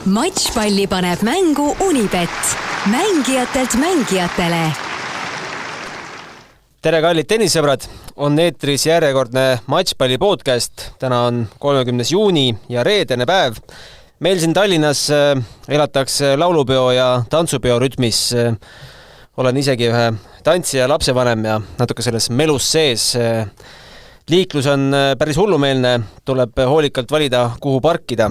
Matšpalli paneb mängu Unibet. Mängijatelt mängijatele. Tere kallid tennissõbrad, on eetris järjekordne Matšpalli podcast. Täna on 30. juuni ja reedene päev. Meil siin Tallinnas elatakse laulupeo ja tantsupeo rütmis. Olen isegi ühe tantsija lapsevanem ja natuke selles melus sees. Liiklus on päris hullumeelne, tuleb hoolikalt valida, kuhu parkida,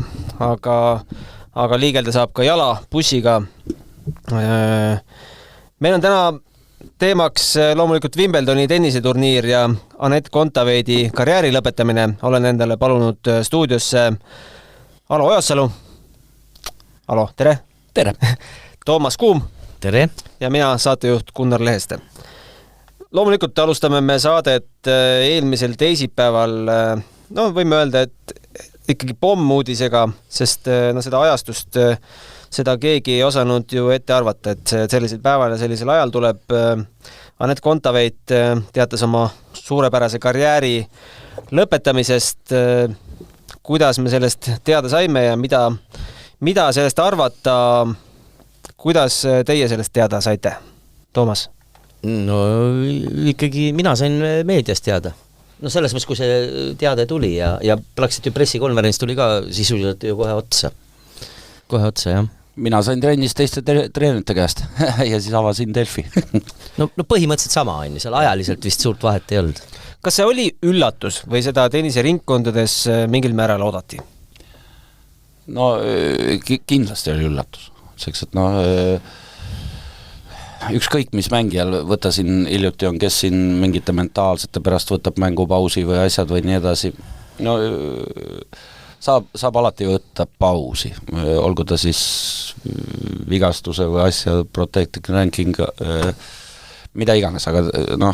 aga liigelda saab ka jala, bussiga. Meil on täna teemaks loomulikult Wimbledoni tenniseturniir ja Anett Kontaveidi karjääri lõpetamine. Olen endale palunud stuudiosse Alo Ojassalu. Alo, tere! Tere! Toomas Kuum. Tere! Ja mina, saatejuht Gunnar Leheste. Loomulikult alustame me saadet eelmisel teisipäeval, võime öelda, et ikkagi pommuudisega, sest seda ajastust seda keegi ei osanud ju ette arvata, et sellisel päeval ja sellisel ajal tuleb. Anett Kontaveit teatas oma suurepärase karjääri lõpetamisest. Kuidas me sellest teada saime ja mida sellest arvata? Kuidas teie sellest teada saite? Toomas? No ikkagi mina sain meediast teada. No selles mõttes, kui see teade tuli ja praktiliselt ju pressikonverents tuli ka sisuliselt ju kohe otsa. Kohe otsa, jah. Mina sain trennis teiste treenerite käest ja siis avasin Delfi. no põhimõtteliselt sama on, seal ajaliselt vist suurt vahet ei olnud. Kas see oli üllatus või seda tenniseringkondades mingil määral oodati? No kindlasti oli üllatus. Seks, et ükskõik mis mängijal, võta siin hiljuti on, kes siin mingite mentaalsete pärast võtab mängupausi või asjad või nii edasi. No saab alati võtta pausi, olgu ta siis vigastuse või asja, protecting ranking, mida iganes, aga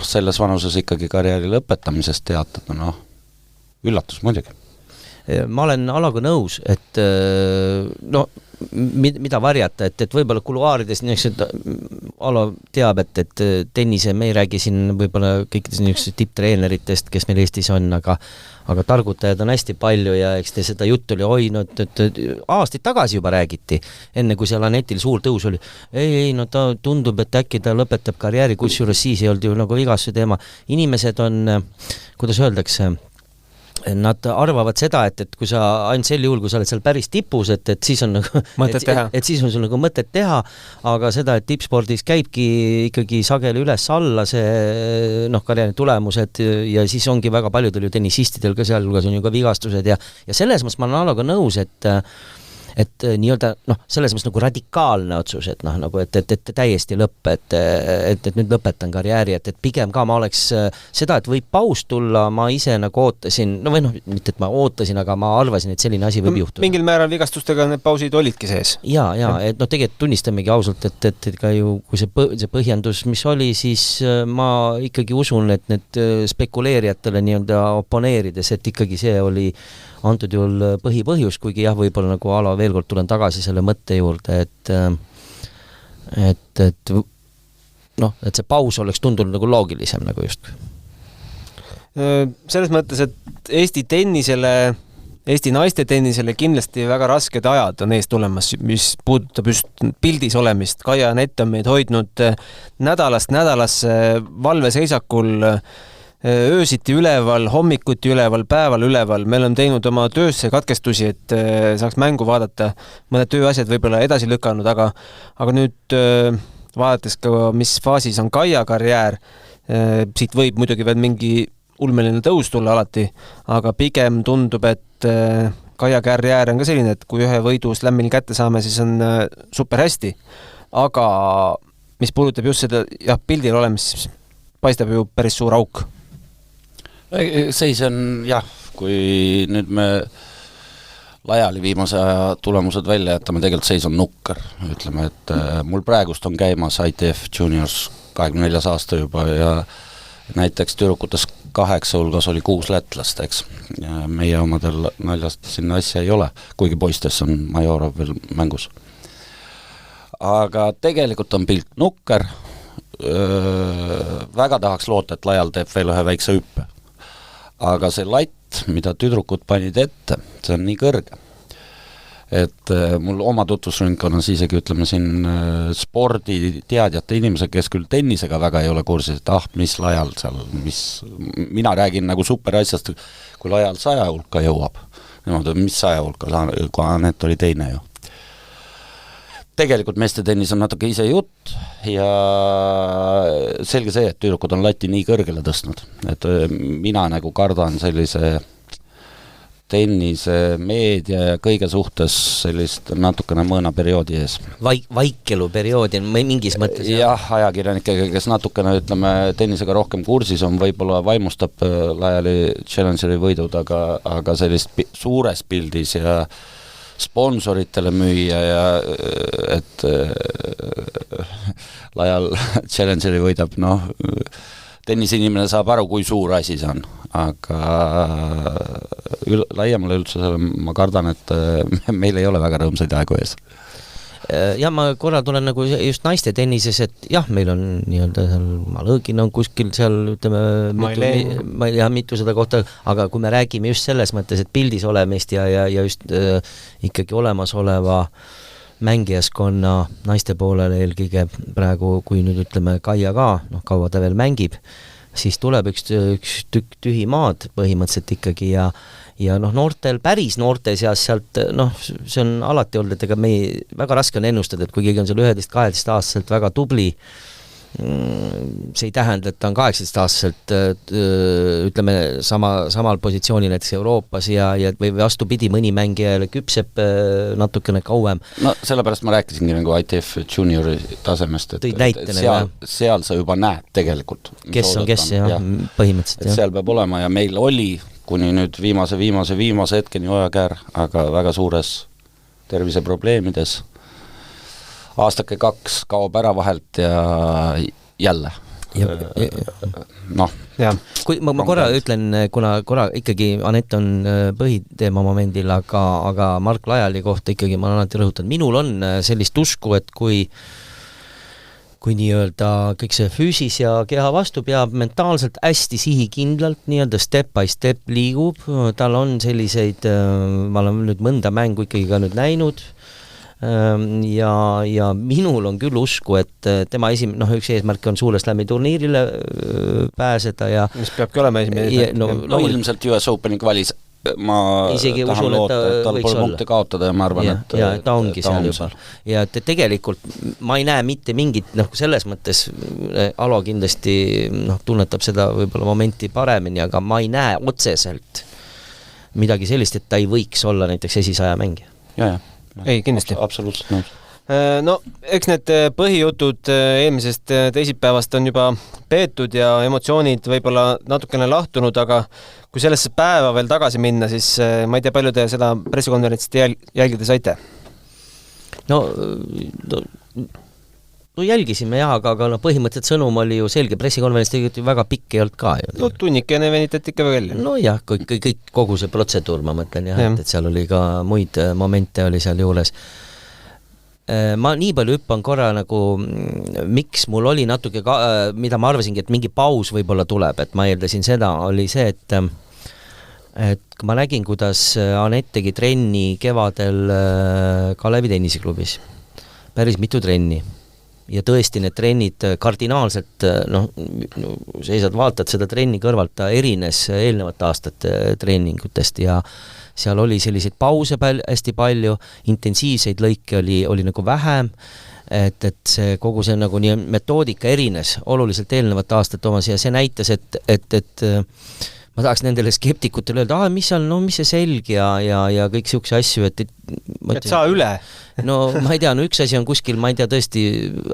selles vanuses ikkagi karjääri lõpetamisest teatada, üllatus muidugi. Ma olen Alaga nõus, et mida varjata, et võib-olla kuluaarides Ala teab, et tennise, me ei räägi siin võib-olla kõikidest tipptreeneritest, kes meil Eestis on, aga targutajad on hästi palju ja eks te seda juttu oli hoidnud, et aastaid tagasi juba räägiti, enne kui seal Anetil suur tõus oli. Ta tundub, et äkki ta lõpetab karjääri, kusjuures siis ei olnud ju nagu vigastuse teema. Inimesed on, kuidas öeldakse, nad arvavad seda, et kui sa ainult sel juhul, kui sa oled seal päris tipus, et siis on nagu et siis on sul nagu mõtet teha, aga seda, et tippspordis käibki ikkagi sageli üles-alla see karjääri tulemused ja siis ongi väga paljudel ju tennisistidel ka sealhulgas on ju ka vigastused ja selles mõttes ma olen Alaga nõus, et nii-öelda, selles mõttes nagu radikaalne otsus, et täiesti lõpp, et nüüd lõpetan karjääri, et pigem ka ma oleks seda, et võib paus tulla, ma ise nagu ootasin, mitte et ma ootasin, aga ma arvasin, et selline asi võib juhtuda. Mingil määral vigastustega need pausid olidki sees. Ja, et tegelikult tunnistamegi ausalt, et ka ju, kui see põhjendus, mis oli, siis ma ikkagi usun, et need spekuleerijatele nii-öelda oponeerides, et ikkagi see oli antud juhul põhipõhjus, kuigi jah, võib-olla nagu Ala veel kord tulen tagasi selle mõtte juurde, et see paus oleks tundunud nagu loogilisem nagu just. Selles mõttes, et Eesti naiste tennisele kindlasti väga rasked ajad on ees tulemas, mis puudutab just pildis olemist. Kaia Anett on meid hoidnud nädalast nädalasse valveseisakul, öösiti üleval, hommikuti üleval, päeval üleval. Meil on teinud oma töösse katkestusi, et saaks mängu vaadata. Mõned tööasjad võib-olla edasi lükanud, aga nüüd vaadates ka, mis faasis on Kaia karjäär, siit võib muidugi veel mingi ulmeline tõus tulla alati, aga pigem tundub, et Kaia karjäär on ka selline, et kui ühe võidu Slammil kätte saame, siis on super hästi. Aga mis puudutab just seda pildil olemist, siis paistab ju päris suur auk. Seis on, kui nüüd me laiali viimase aja tulemused välja jätame, tegelikult seis on nukker. Ütleme, et mul praegust on käimas ITF Juniors 24 aasta juba ja näiteks tüdrukutes 8 hulgas oli 6 lätlast, eks. Ja meie omadel naljast sinna asja ei ole, kuigi poistes on Majorov veel mängus. Aga tegelikult on pilt nukker. Väga tahaks loota, et laial teeb veel ühe väikse hüppe. Aga see latt, mida tüdrukud panid ette, see on nii kõrge, et mul oma tutvusringkonnas isegi ütleme siin sporditeadjate inimesed, kes küll tennisega väga ei ole kursis, et mis laial seal, mina räägin nagu superasjast, kui laial 100 hulka jõuab. Niimoodi, mis 100 hulka, kui Anett oli teine ju. Tegelikult meestetennis on natuke ise jutt ja selge see, et tüdrukud on lati nii kõrgele tõstnud, et mina nagu kardan sellise tennise meedia ja kõige suhtes sellist natukene mõõnaperioodi ees. Vaikeluperioodi mingis mõttes. Jah, ajakirjanikega, kes natukene, ütleme, tennisega rohkem kursis on, võib-olla vaimustab laiali Challengeri võidud, aga sellist suures pildis ja sponsoritele müüa ja et laial Challengeri võidab, tennisinimene saab aru, kui suur asi see on, aga laiemale üldsusele ma kardan, et meil ei ole väga rõõmsaid aegu ees. Ja ma korra tulen nagu just naiste tennises, et jah, meil on nii-öelda seal Malõgin on kuskil seal, ütleme, mitusada kohta, aga kui me räägime just selles mõttes, et pildis olemist ja just ikkagi olemasoleva mängijaskonna naiste poolele eelkõige praegu, kui nüüd ütleme Kaia ka, kaua ta veel mängib, siis tuleb üks tükk tühi maad põhimõtteliselt ikkagi ja noortel, päris noorte seas sealt, see on alati olnud, et ega väga raske on ennustada, et kui keegi on seal 11-12 aastaselt väga tubli, see ei tähenda, et ta on 18-aastaselt ütleme samal positsioonil näiteks Euroopas või vastupidi, mõni mängija küpseb natukene kauem. No sellepärast ma rääkisingi nagu ITF juniori tasemest, et seal sa juba näed tegelikult. Kes on kes, põhimõtteliselt. Et seal peab olema ja meil oli kuni nüüd viimase hetkeni Ojakäär, aga väga suures terviseprobleemides. Aastake 2 kaob ära vahelt ja jälle. Kui ma korra ütlen, kuna korra ikkagi Anett on põhiteema momendil, aga Mark Laiali kohta ikkagi ma olen alati rõhutan. Minul on sellist usku, et kui nii-öelda kõik see füüsis ja keha vastu peab mentaalselt hästi sihikindlalt, nii-öelda step by step liigub, tal on selliseid, ma olen nüüd mõnda mängu ikkagi ka nüüd näinud, ja minul on küll usku, et tema üks eesmärk on suure slam'i turniirile pääseda ja mis peabki olema esimene ilmselt US Openi kvalis ma isegi tahan usun, loota, et tal pole punkte kaotada ja ma arvan, et ta ongi seal juba. Ja et tegelikult ma ei näe mitte mingit, selles mõttes Alo kindlasti tunnetab seda võib-olla momenti paremini, aga ma ei näe otseselt midagi sellist, et ta ei võiks olla näiteks esisaja mängija. Ei, kindlasti. Absoluutselt nõus. Eks need põhijutud eelmisest teisipäevast on juba peetud ja emotsioonid võib-olla natukene lahtunud, aga kui sellesse päeva veel tagasi minna, siis ma ei tea, palju te seda pressikonverentsit jälgida saite? No jälgisime aga põhimõtteliselt sõnum oli ju selge, pressikonverents tegelikult ju väga pikk ei olnud ka. Tunnikene venitati ikka välja. Kõik kogu see protseduur, ma mõtlen et seal oli ka muid momente oli seal juures. Ma nii palju hüppan korra miks mul oli natuke mida ma arvasingi, et mingi paus võib-olla tuleb, et ma eeldasin seda, oli see, et kui ma nägin, kuidas Anett tegi trenni kevadel Kalevi tenniseklubis, päris mitu trenni ja tõesti need trennid kardinaalselt, seisad, vaatad seda trenni kõrvalt, ta erines eelnevate aastate treeningutest ja seal oli selliseid pause hästi palju, intensiivseid lõike oli nagu vähem, et see kogu see nagu nii metoodika erines oluliselt eelnevate aastate omas ja see näitas, et ma tahaks nendele skeptikutele öelda, mis see selg ja kõik siukse asju, et saa üle. Ma ei tea, üks asi on kuskil, ma ei tea tõesti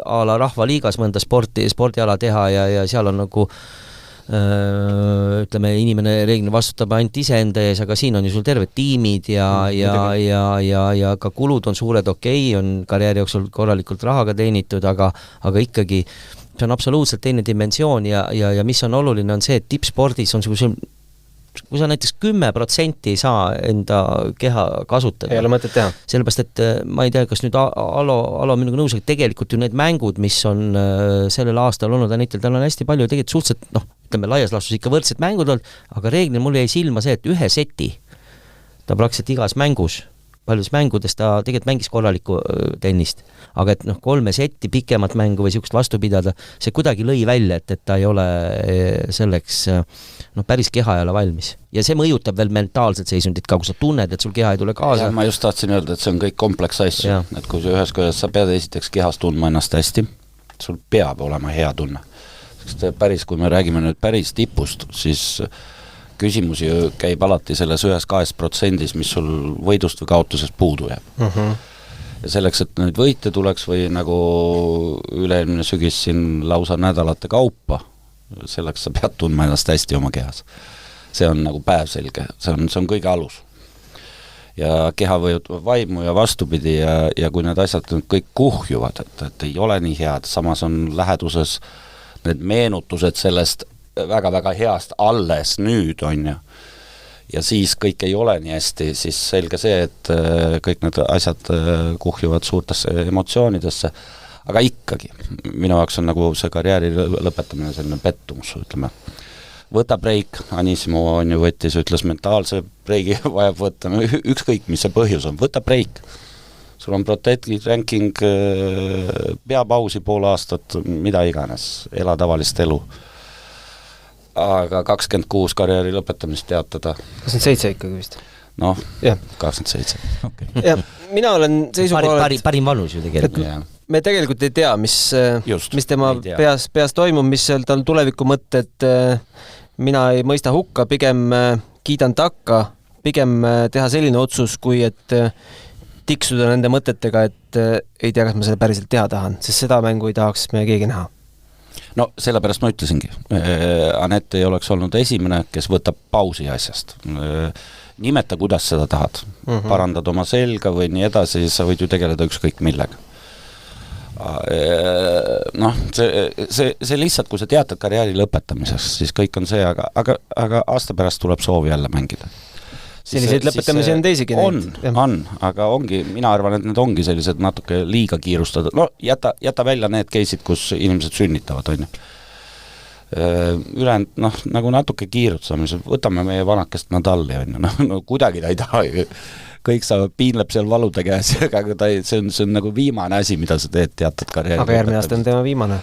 a la rahvaliigas mõnda spordiala teha ja seal on nagu ütleme, inimene reeglina vastutab ainult iseenda ees, aga siin on ju sul terved tiimid ja ka kulud on suured, on karjääri jooksul korralikult rahaga teenitud, aga ikkagi see on absoluutselt teine dimensioon ja mis on oluline, on see, et tippspordis on kui sa näiteks 10% ei saa enda keha kasutada. Ei ole mõtet teha. Sellepärast, et ma ei tea, kas nüüd Alo minuga nõus, et tegelikult ju need mängud, mis on sellel aastal olnud, tal on hästi palju tegelikult suhteliselt, ütleme laias laastus ikka võrdsed mängud olnud, aga reeglina mul jäi silma see, et ühe seti ta praktiliselt igas mängus paljudes mängudes ta tegelikult mängis korralikku tennist, aga et 3 setti pikemat mängu või niisugust vastu pidada, see kuidagi lõi välja, et ta ei ole selleks päris keha ei ole valmis. Ja see mõjutab veel mentaalset seisundit ka, kui sa tunned, et sul keha ei tule kaasa. Ma just tahtsin öelda, et see on kõik kompleks asju, et kui ühes kohas sa pead esiteks kehas tundma ennast hästi, sul peab olema hea tunne. Sest päris, kui me räägime nüüd päris tipust, siis küsimus ju käib alati selles 1-2%, mis sul võidust või kaotusest puudu jääb. Ja selleks, et nüüd võite tuleks või nagu üle-eelmine sügis siin lausa nädalate kaupa, selleks sa pead tundma ennast hästi oma kehas. See on nagu päevselge, see on kõige alus. Ja keha võjutab vaimu ja vastupidi ja kui need asjad kõik kuhjuvad, et ei ole nii head, samas on läheduses need meenutused sellest väga-väga heast alles nüüd on ju. Ja siis kõik ei ole nii hästi, siis selge see, et kõik need asjad kuhjuvad suurtesse emotsioonidesse, aga ikkagi, minu jaoks on nagu see karjääri lõpetamine selline pettumus, ütleme. Võta breik, Anissimo on ju võttis, ütles mentaalse breigi vajab võtta, ükskõik mis see põhjus on, võta breik. Sul on protected ranking, pea pausi pool aastat, mida iganes, ela tavalist elu. Aga 26 karjääri lõpetamist teatada. 27 ikkagi vist. Noh, 27. Okay. Ja, mina olen seisukohal, parim vanus ju tegelikult. Me tegelikult ei tea, mis tema peas toimub, mis seal tal tuleviku mõtted, mina ei mõista hukka, pigem kiidan takka, pigem teha selline otsus, kui et tiksuda nende mõtetega, et ei tea, kas ma selle päriselt teha tahan, sest seda mängu ei tahaks me keegi näha. No sellepärast ma ütlesingi, Anett ei oleks olnud esimene, kes võtab pausi asjast. Nimeta, kuidas seda tahad. Parandad oma selga või nii edasi, sa võid ju tegeleda ükskõik millega. Noh, see lihtsalt, kui sa teatad karjääri lõpetamiseks, siis kõik on see, aga aasta pärast tuleb soovi jälle mängida. Selliseid lõpetamisi on teisigi on, aga ongi, mina arvan, et need ongi sellised natuke liiga kiirustada. No jäta välja need keisid, kus inimesed sünnitavad, on ju. Ülejäänud, nagu natuke kiirutsamise, võtame meie vanakest Nadali, on ju. No kuidagi ta ei taha ju. Kõik sa piinleb seal valude käes, aga see on nagu viimane asi, mida sa teed teatad karjääri. Aga järgmine aasta on tema viimane.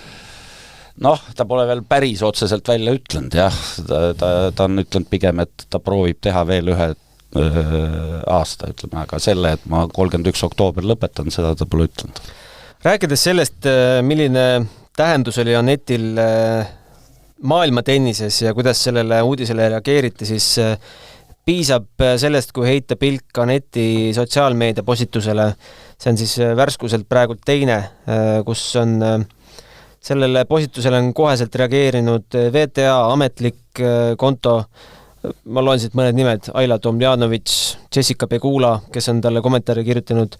Noh, ta pole veel päris otseselt välja ütlenud, jah. Ta on ütlenud pigem, et ta proovib teha veel ühe aasta, ütleme, aga selle, et ma 31. oktoober lõpetan, seda ta pole ütlenud. Rääkides sellest, milline tähendus oli Anetil maailma tennises ja kuidas sellele uudisele reageeriti, siis piisab sellest, kui heita pilk Aneti sotsiaalmeedia postitusele. See on siis värskuselt praegu teine, kus on sellele postitusele on koheselt reageerinud VTA ametlik konto. Ma loen siit mõned nimed, Aila Tomljanović, Jessica Pegula, kes on talle kommentaari kirjutanud,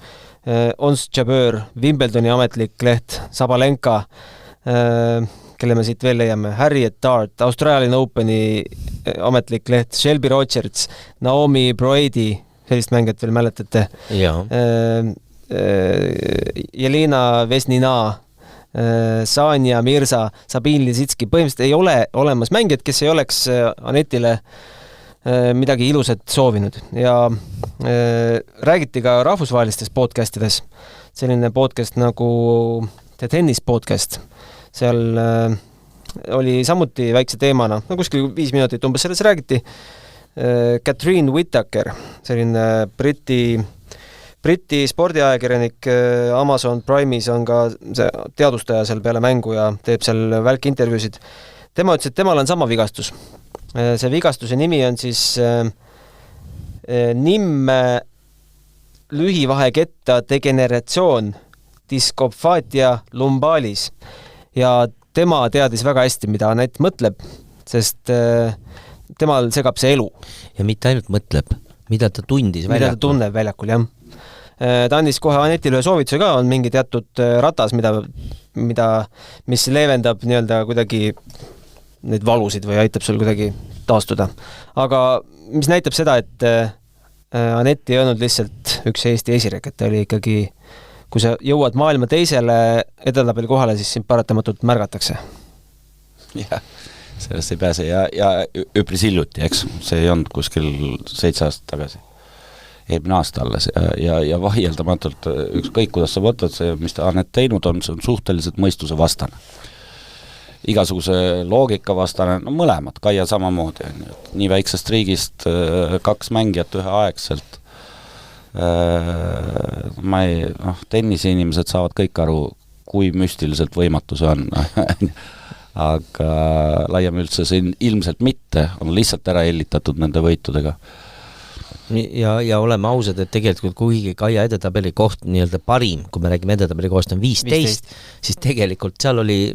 Ons Jabeur, Wimbledoni ametlik leht, Sabalenka, kelle me siit veel leiame, Harriet Dart, Australian Openi ametlik leht, Shelby Rogers, Naomi Broady, sellist mängijat veel mäletate, Jelena Vesnina, Sanja Mirza, Sabin Lisitski, põhimõtteliselt ei ole olemas mängijad, kes ei oleks Anetile midagi ilusat soovinud ja räägiti ka rahvusvahelistes podcastides, selline podcast nagu The Tennis Podcast, seal oli samuti väikse teemana, kuskil 5 minutit umbes selles räägiti, Catherine Whittaker, selline Briti spordiajakirjanik, Amazon Prime'is on ka see teadustaja seal peale mängu ja teeb seal välkintervjuusid. Tema ütles, et temal on sama vigastus. See vigastuse nimi on siis nimme lühivaheketta degeneratsioon diskofaatia lumbalis ja tema teadis väga hästi, mida Anett mõtleb, sest temal segab see elu. Ja mitte ainult mõtleb, mida ta tundis väljakul. Mida ta tunneb väljakul, jah. Ta andis kohe Anetile soovituse ka, on mingi teatud ratas, mis leevendab nii-öelda kuidagi neid valusid või aitab sul kuidagi taastuda. Aga mis näitab seda, et Anett ei olnud lihtsalt üks Eesti esirek, et ta oli ikkagi, kui sa jõuad maailma teisele edetabeli kohale, siis sind paratamatult märgatakse. Jah, sellest ei pääse ja üpris hiljuti, eks? See ei olnud kuskil 7 aastat tagasi. eelmine aasta alles ja vaieldamatult ükskõik, kuidas sa võtad see, mis ta Anett teinud on, see on suhteliselt mõistuse vastane. Igasuguse loogika vastane, no mõlemad, Kaia samamoodi, nii väiksest riigist 2 mängijat üheaegselt. Tennise inimesed saavad kõik aru, kui müstiliselt võimatu see on. Aga laiem üldse see ilmselt mitte, on lihtsalt ära hellitatud nende võitudega. Ja oleme ausad, et tegelikult kuigi Kaia edetabeli koht nii-öelda parim, kui me räägime edetabeli koht on 15, siis tegelikult seal oli,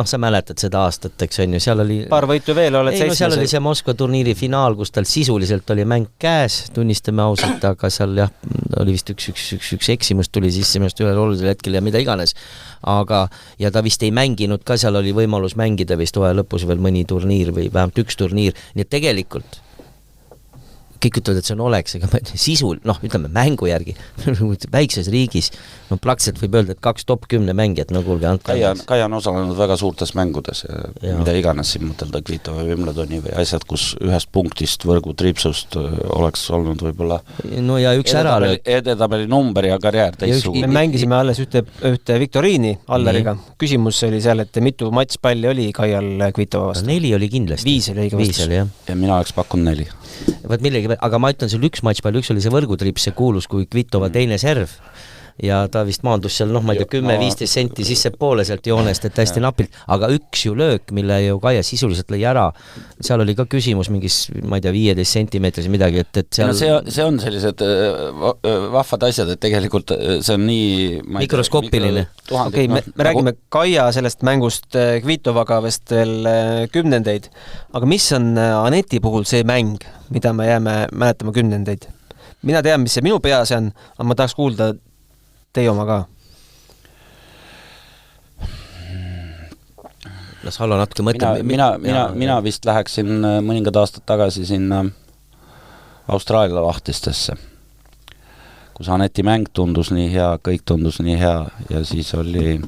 sa mäletad seda aastat, eks on ju, seal oli paar võitu veel, oled 7. seal oli see Moskva turniiri finaal, kus tal sisuliselt oli mäng käes, tunnistame ausalt, aga seal oli vist üks eksimus tuli sisse minust ühel olulisel hetkel ja mida iganes. Ja ta vist ei mänginud ka, seal oli võimalus mängida vist hooaja lõpus veel mõni turniir või vähemalt üks turniir, nii et tegelikult kõik ütlevad, et see on oleks, aga sisul, ütleme mängu järgi, väikses riigis, praktiliselt võib öelda, et 2 top 10 mängijat, kuulge, Kaia on osalenud väga suurtes mängudes ja mida iganes siin mõtelda Kvitova või Wimbledoni või asjad, kus ühest punktist võrgu tripsust oleks olnud võib-olla ja üks edetabeli number ja karjäär teistsugune. Me mängisime alles ühte viktoriini Alleriga. Küsimus oli seal, et mitu matšpalli oli Kaial Kvitova vastu? 4 oli kindlasti. 5 oli õige vastus. Ja mina oleks pakkunud 4. Võt millegi, aga ma ütlen sul üks matšpall, üks oli see võrgutrips, see kuulus kui Kvitova teine serv ja ta vist maandus seal, ma ei tea, 10-15 senti sisse poole sealt joonest, et hästi napilt, aga üks ju löök, mille ju Kaia sisuliselt lõi ära, seal oli ka küsimus mingis, ma ei tea, 15 sentimeetris midagi, et seal see on sellised vahvad asjad, et tegelikult see on nii mikroskoopiline. Okei, me räägime Kaia sellest mängust Kvitovaga vist veel 10-ndeid, aga mis on Aneti puhul see mäng, mida me jääme mäletama 10-ndeid? Mina tean, mis see minu peas on, aga ma tahaks kuulda teie oma ka. Las Hallo natuke mõtleb. Mina vist läheksin mõningad aastad tagasi sinna Austraalia lahtistesse, kus Aneti mäng tundus nii hea, kõik tundus nii hea ja siis oli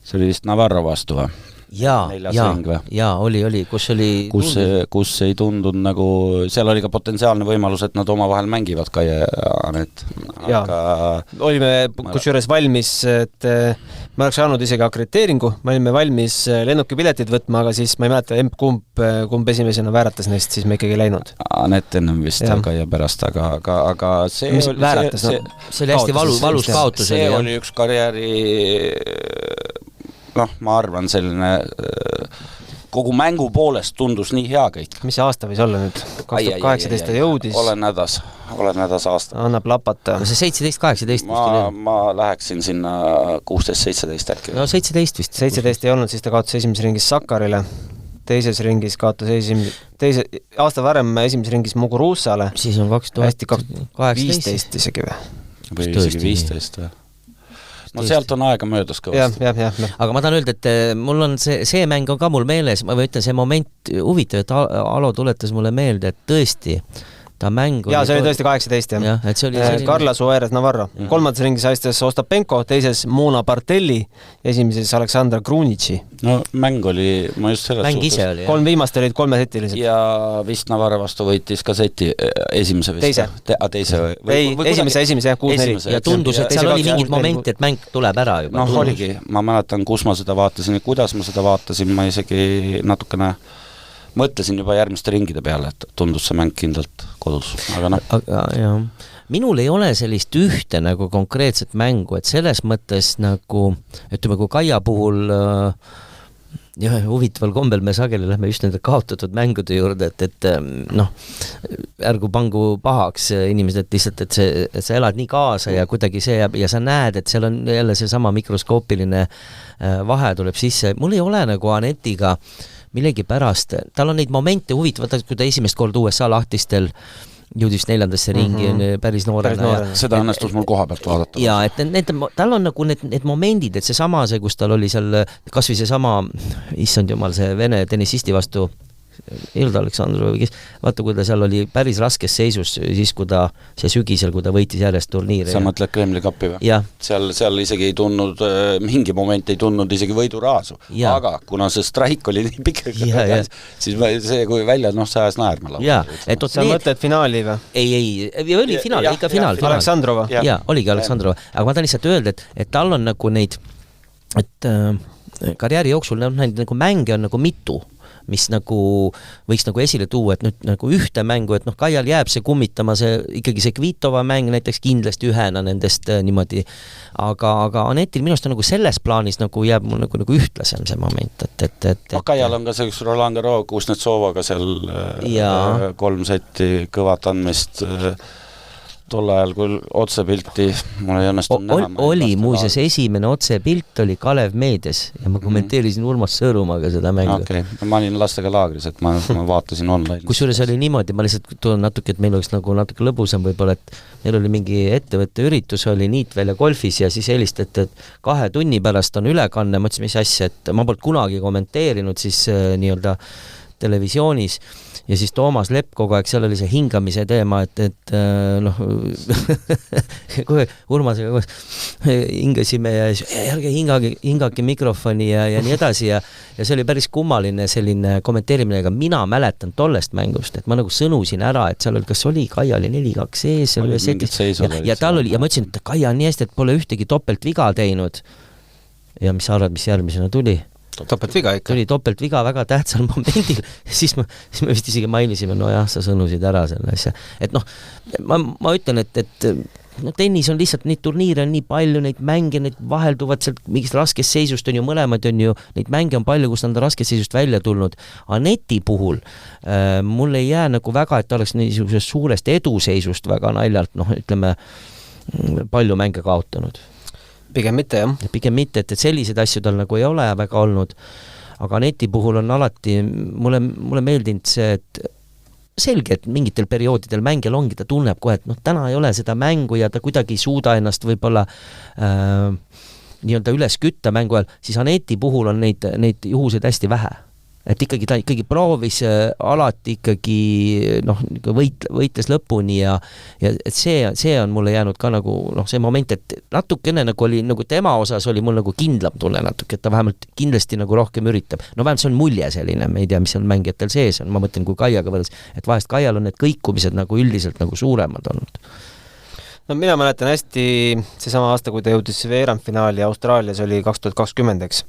see oli vist Navarro vastu või? Oli, kus ei tundunud nagu, seal oli ka potentsiaalne võimalus, et nad omavahel mängivad Kaia ja Anet. Olime kusjuures valmis, et me oleks saanud isegi akrediteeringu, me olime valmis lennukipiletid võtma, aga siis ma ei mäleta, kumb esimesena vääratas neist, siis me ikkagi ei läinud. Anet ennem vist Kaia pärast, aga see oli hästi valus kaotus. See oli üks karjääri ma arvan, selline kogu mängu poolest tundus nii hea kõik. Mis see aasta võis olla nüüd? 2018 jõudis. Olen hädas aasta. Annab lapata. See 17-18 ma läheksin sinna 16-17 äkki. 17 vist. 17 ei olnud, siis ta kaotas esimeses ringis Sakarile. Teises ringis kaotas aasta varem esimeses ringis Muguruusale. Siis on 2015 isegi või? Või isegi 15 või? Sealt on aega möödas kõvasti. Aga ma tahan öelda, et mul on see mäng on ka mul meeles, ma ütlen, see moment huvitav, et Alo tuletas mulle meelde, et tõesti ta mäng see oli tõesti 18, jah. Carla Suárez Navarro. Kolmandas ringis haistes Ostapenko, teises Mona Bartelli, esimeses Aleksandra Krunici. Mäng oli, ma just selles mäng ise oli, 3 viimast olid 3-setilised. Ja vist Navarro vastu võitis ka seti esimese vist. Teise või? Esimese, 6-4. Ja tundus, et seal oli mingid moment, et mäng tuleb ära juba. Oligi, ma mäletan, kus ma seda vaatasin ja kuidas ma seda vaatasin, ma isegi natukene mõtlesin juba järgmiste ringide peale, et tundus see mäng kindlalt kodus, aga minul ei ole sellist ühte nagu konkreetset mängu, et selles mõttes nagu, ütleme, kui Kaia puhul huvitaval kombel me sageli lähme just nende kaotatud mängude juurde, et ärgu pangu pahaks inimesed lihtsalt, et sa elad nii kaasa ja kuidagi see ja sa näed, et seal on jälle see sama mikroskoopiline vahe tuleb sisse. Mul ei ole nagu Anetiga millegi pärast, tal on neid momente huvitavad, kui ta esimest korda USA lahtistel jõudis 4. ringi päris noorena. Seda õnnestus mul koha pealt vaadata. Ja, et tal on nagu need momendid, et kus tal oli seal, kas või see sama, issand jumal, see vene tennisisti vastu, ei olnud Aleksandrov, vaata, kui ta seal oli päris raskes seisus, siis kui ta see sügisel, kui ta võitis järjest turniire. Sa mõtled Kremli kappi või? Jah. Seal isegi ei tundnud, mingi moment ei tundnud isegi võiduraasu. Aga kuna see straik oli nii pikk, siis see, kui välja, see ajas naerma lausa. Sa mõtled finaali või? Ei, oli finaal, ikka finaal. Aleksandrova? Jaa, oligi Aleksandrova. Aga ma tahan lihtsalt öelda, et tal on nagu neid, et karjääri jooksul neid nagu mänge on nagu mitu, mis nagu võiks nagu esile tuua, et nüüd nagu ühte mängu, et Kaial jääb see kummitama, ikkagi see Kvitova mäng näiteks kindlasti ühena nendest niimoodi, aga Anetil minust on nagu selles plaanis nagu jääb mul nagu ühtlasem see moment, et Kaial on ka see üks Roland Garros Kuznetsovaga seal 3 setti kõvat andmist tol ajal, kui otsepilti mul ei õnnestunud näha. Oli muuseas esimene otsepilt oli Kalev Meedias ja ma kommenteerisin Urmas Sõõrumaaga seda mängu. Okay. Ma olin lastega laagris, et ma vaatasin online. Kusjuures oli niimoodi, ma lihtsalt tulen natuke, et meil oleks nagu natuke lõbusam võib-olla, et meil oli mingi ettevõtte üritus, oli Niitvälja golfis ja siis helistati, et 2 tunni pärast on ülekanne, ma ütlesin, mis asja, et ma polnud kunagi kommenteerinud siis nii-öelda televisioonis ja siis Toomas Lepp kogu aeg, seal oli see hingamise teema, et kohe Urmasega hingasime ja ärge hingake mikrofoni ja nii edasi ja see oli päris kummaline selline kommenteerimine, aga mina mäletan tollest mängust, et ma nagu sõnusin ära, et seal oli, kas oli Kaia oli 4-2 sees ja tal oli, ja ma ütlesin, et Kaia on nii hästi, et pole ühtegi topeltviga teinud ja mis sa arvad, mis järgmisena tuli? Topeltviga ikka. Tuli topeltviga väga tähtsal momendil, siis me vist isegi mainisime, sa sõnusid ära selle asja. Et ma ütlen, et tennis on lihtsalt, neid turniire on nii palju, neid mänge, neid vahelduvad sealt mingist raskest seisust on ju, mõlemad on ju, neid mänge on palju, kus on ta raskest seisust välja tulnud. Aneti puhul mul ei jää nagu väga, et ta oleks niisugusest suurest eduseisust väga naljalt, ütleme, palju mänge kaotanud. Pigem mitte, jah. Pigem mitte, et sellised asju tal nagu ei ole väga olnud, aga Aneti puhul on alati, mulle meeldinud see, et selge, et mingitel perioodidel mängijal ongi, ta tunneb kohe, et täna ei ole seda mängu ja ta kuidagi ei suuda ennast võib-olla nii-öelda üles kütta mängu ajal, siis Aneti puhul on neid juhuseid hästi vähe. Et ta ikkagi proovis alati ikkagi võitles lõpuni ja et see on mulle jäänud ka nagu see moment, et natukene nagu oli nagu tema osas oli mul nagu kindlam tunne natuke, et ta vähemalt kindlasti nagu rohkem üritab. Vähemalt see on mulje selline, me ei tea, mis on mängijatel sees on, ma mõtlen, kui Kaiaga võrdes, et vahest Kaial on need kõikumised nagu üldiselt nagu suuremad olnud. Mina mäletan hästi seesama aasta, kui ta jõudis veerandfinaali Austraalias oli 2020, eks.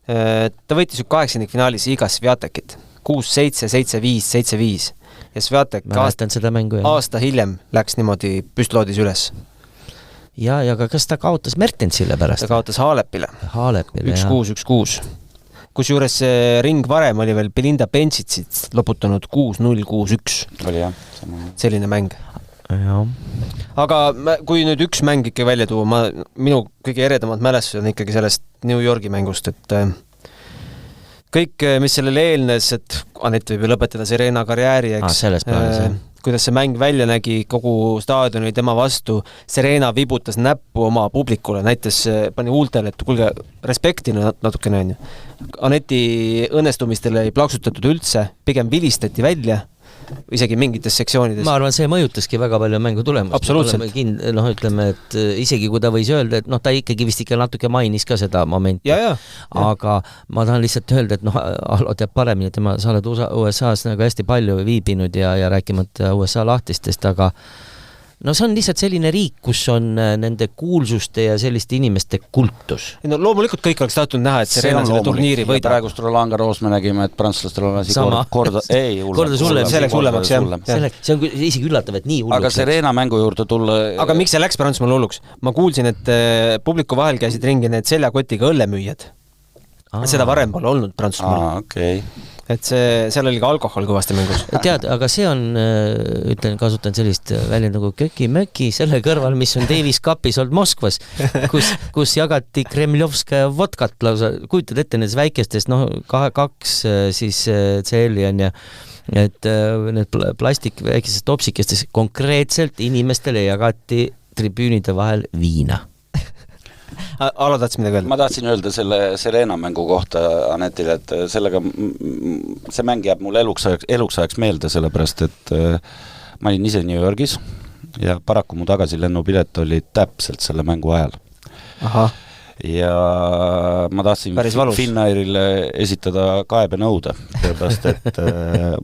Ta võitis 8. finaalis Iga Sviatekit 6-7, 7-5, 7-5 ja Sviatek aasta hiljem läks niimoodi püstloodis üles. Ja aga kas ta kaotas Mertensile pärast? Ta kaotas Haalepile 1-6, 1-6. Kusjuures see ring varem oli veel Belinda Bencicit loputanud 6-0, 6-1. Oli jah. Selline mäng. Ja. Aga kui nüüd üks mäng ikka välja tuua, minu kõige eredamad mälestused on ikkagi sellest New Yorgi mängust, et kõik, mis sellele eelnes, et Anett võib ju lõpetada Serena karjääri, eks, kuidas see mäng välja nägi, kogu staadion oli tema vastu, Serena vibutas näppu oma publikule, näitas, pani huultele, et kuulge, respekti natukene on ju. Aneti õnnestumistele ei plaksutatud üldse, pigem vilistati välja, isegi mingites sektsioonides. Ma arvan, see mõjutaski väga palju mängu tulemust. Absoluutselt. Ütleme, et isegi kui ta võis öelda, et ta ikkagi vist ikka natuke mainis ka seda momenti. Aga ma tahan lihtsalt öelda, et Allo teab paremini, et sa oled USA-s nagu hästi palju viibinud ja rääkimata USA lahtistest, aga see on lihtsalt selline riik, kus on nende kuulsuste ja selliste inimeste kultus. Loomulikult kõik oleks tahtnud näha, et Serena selle turniiri võidab. Praegust Roland Garros me nägime, et prantslastel on asi korda hullem. Selleks hullemaks, jah. See on isegi üllatav, et nii hulluks. Aga Serena mängu juurde tulla... Aga miks see läks Prantsusmaal hulluks? Ma kuulsin, et publiku vahel käisid ringi need seljakotiga õllemüüjad. Seda varem pole olnud Prantsusmaal. Okei. Et seal oli ka alkohol kõvasti mängus. Tead, aga see on, kasutan sellist välja nagu köki-möki selle kõrval, mis on Davis Cupis olnud Moskvas, kus jagati Kremljovskaja vodkat lausa, kujutad ette nendes väikestest, 2 siis CL-i on ja et need plastik väikestes topsikestes konkreetselt inimestele jagati tribüünide vahel viina. Alo tahtsid midagi öelda? Ma tahtsin öelda selle Serena mängu kohta Anetile, et sellega see mäng jääb mulle eluks ajaks meelde, sellepärast et ma olin ise New Yorgis ja paraku mu tagasilennupilet oli täpselt selle mängu ajal. Aha. Ja ma tahtsin Finnairile esitada kaebenõude, sellepärast et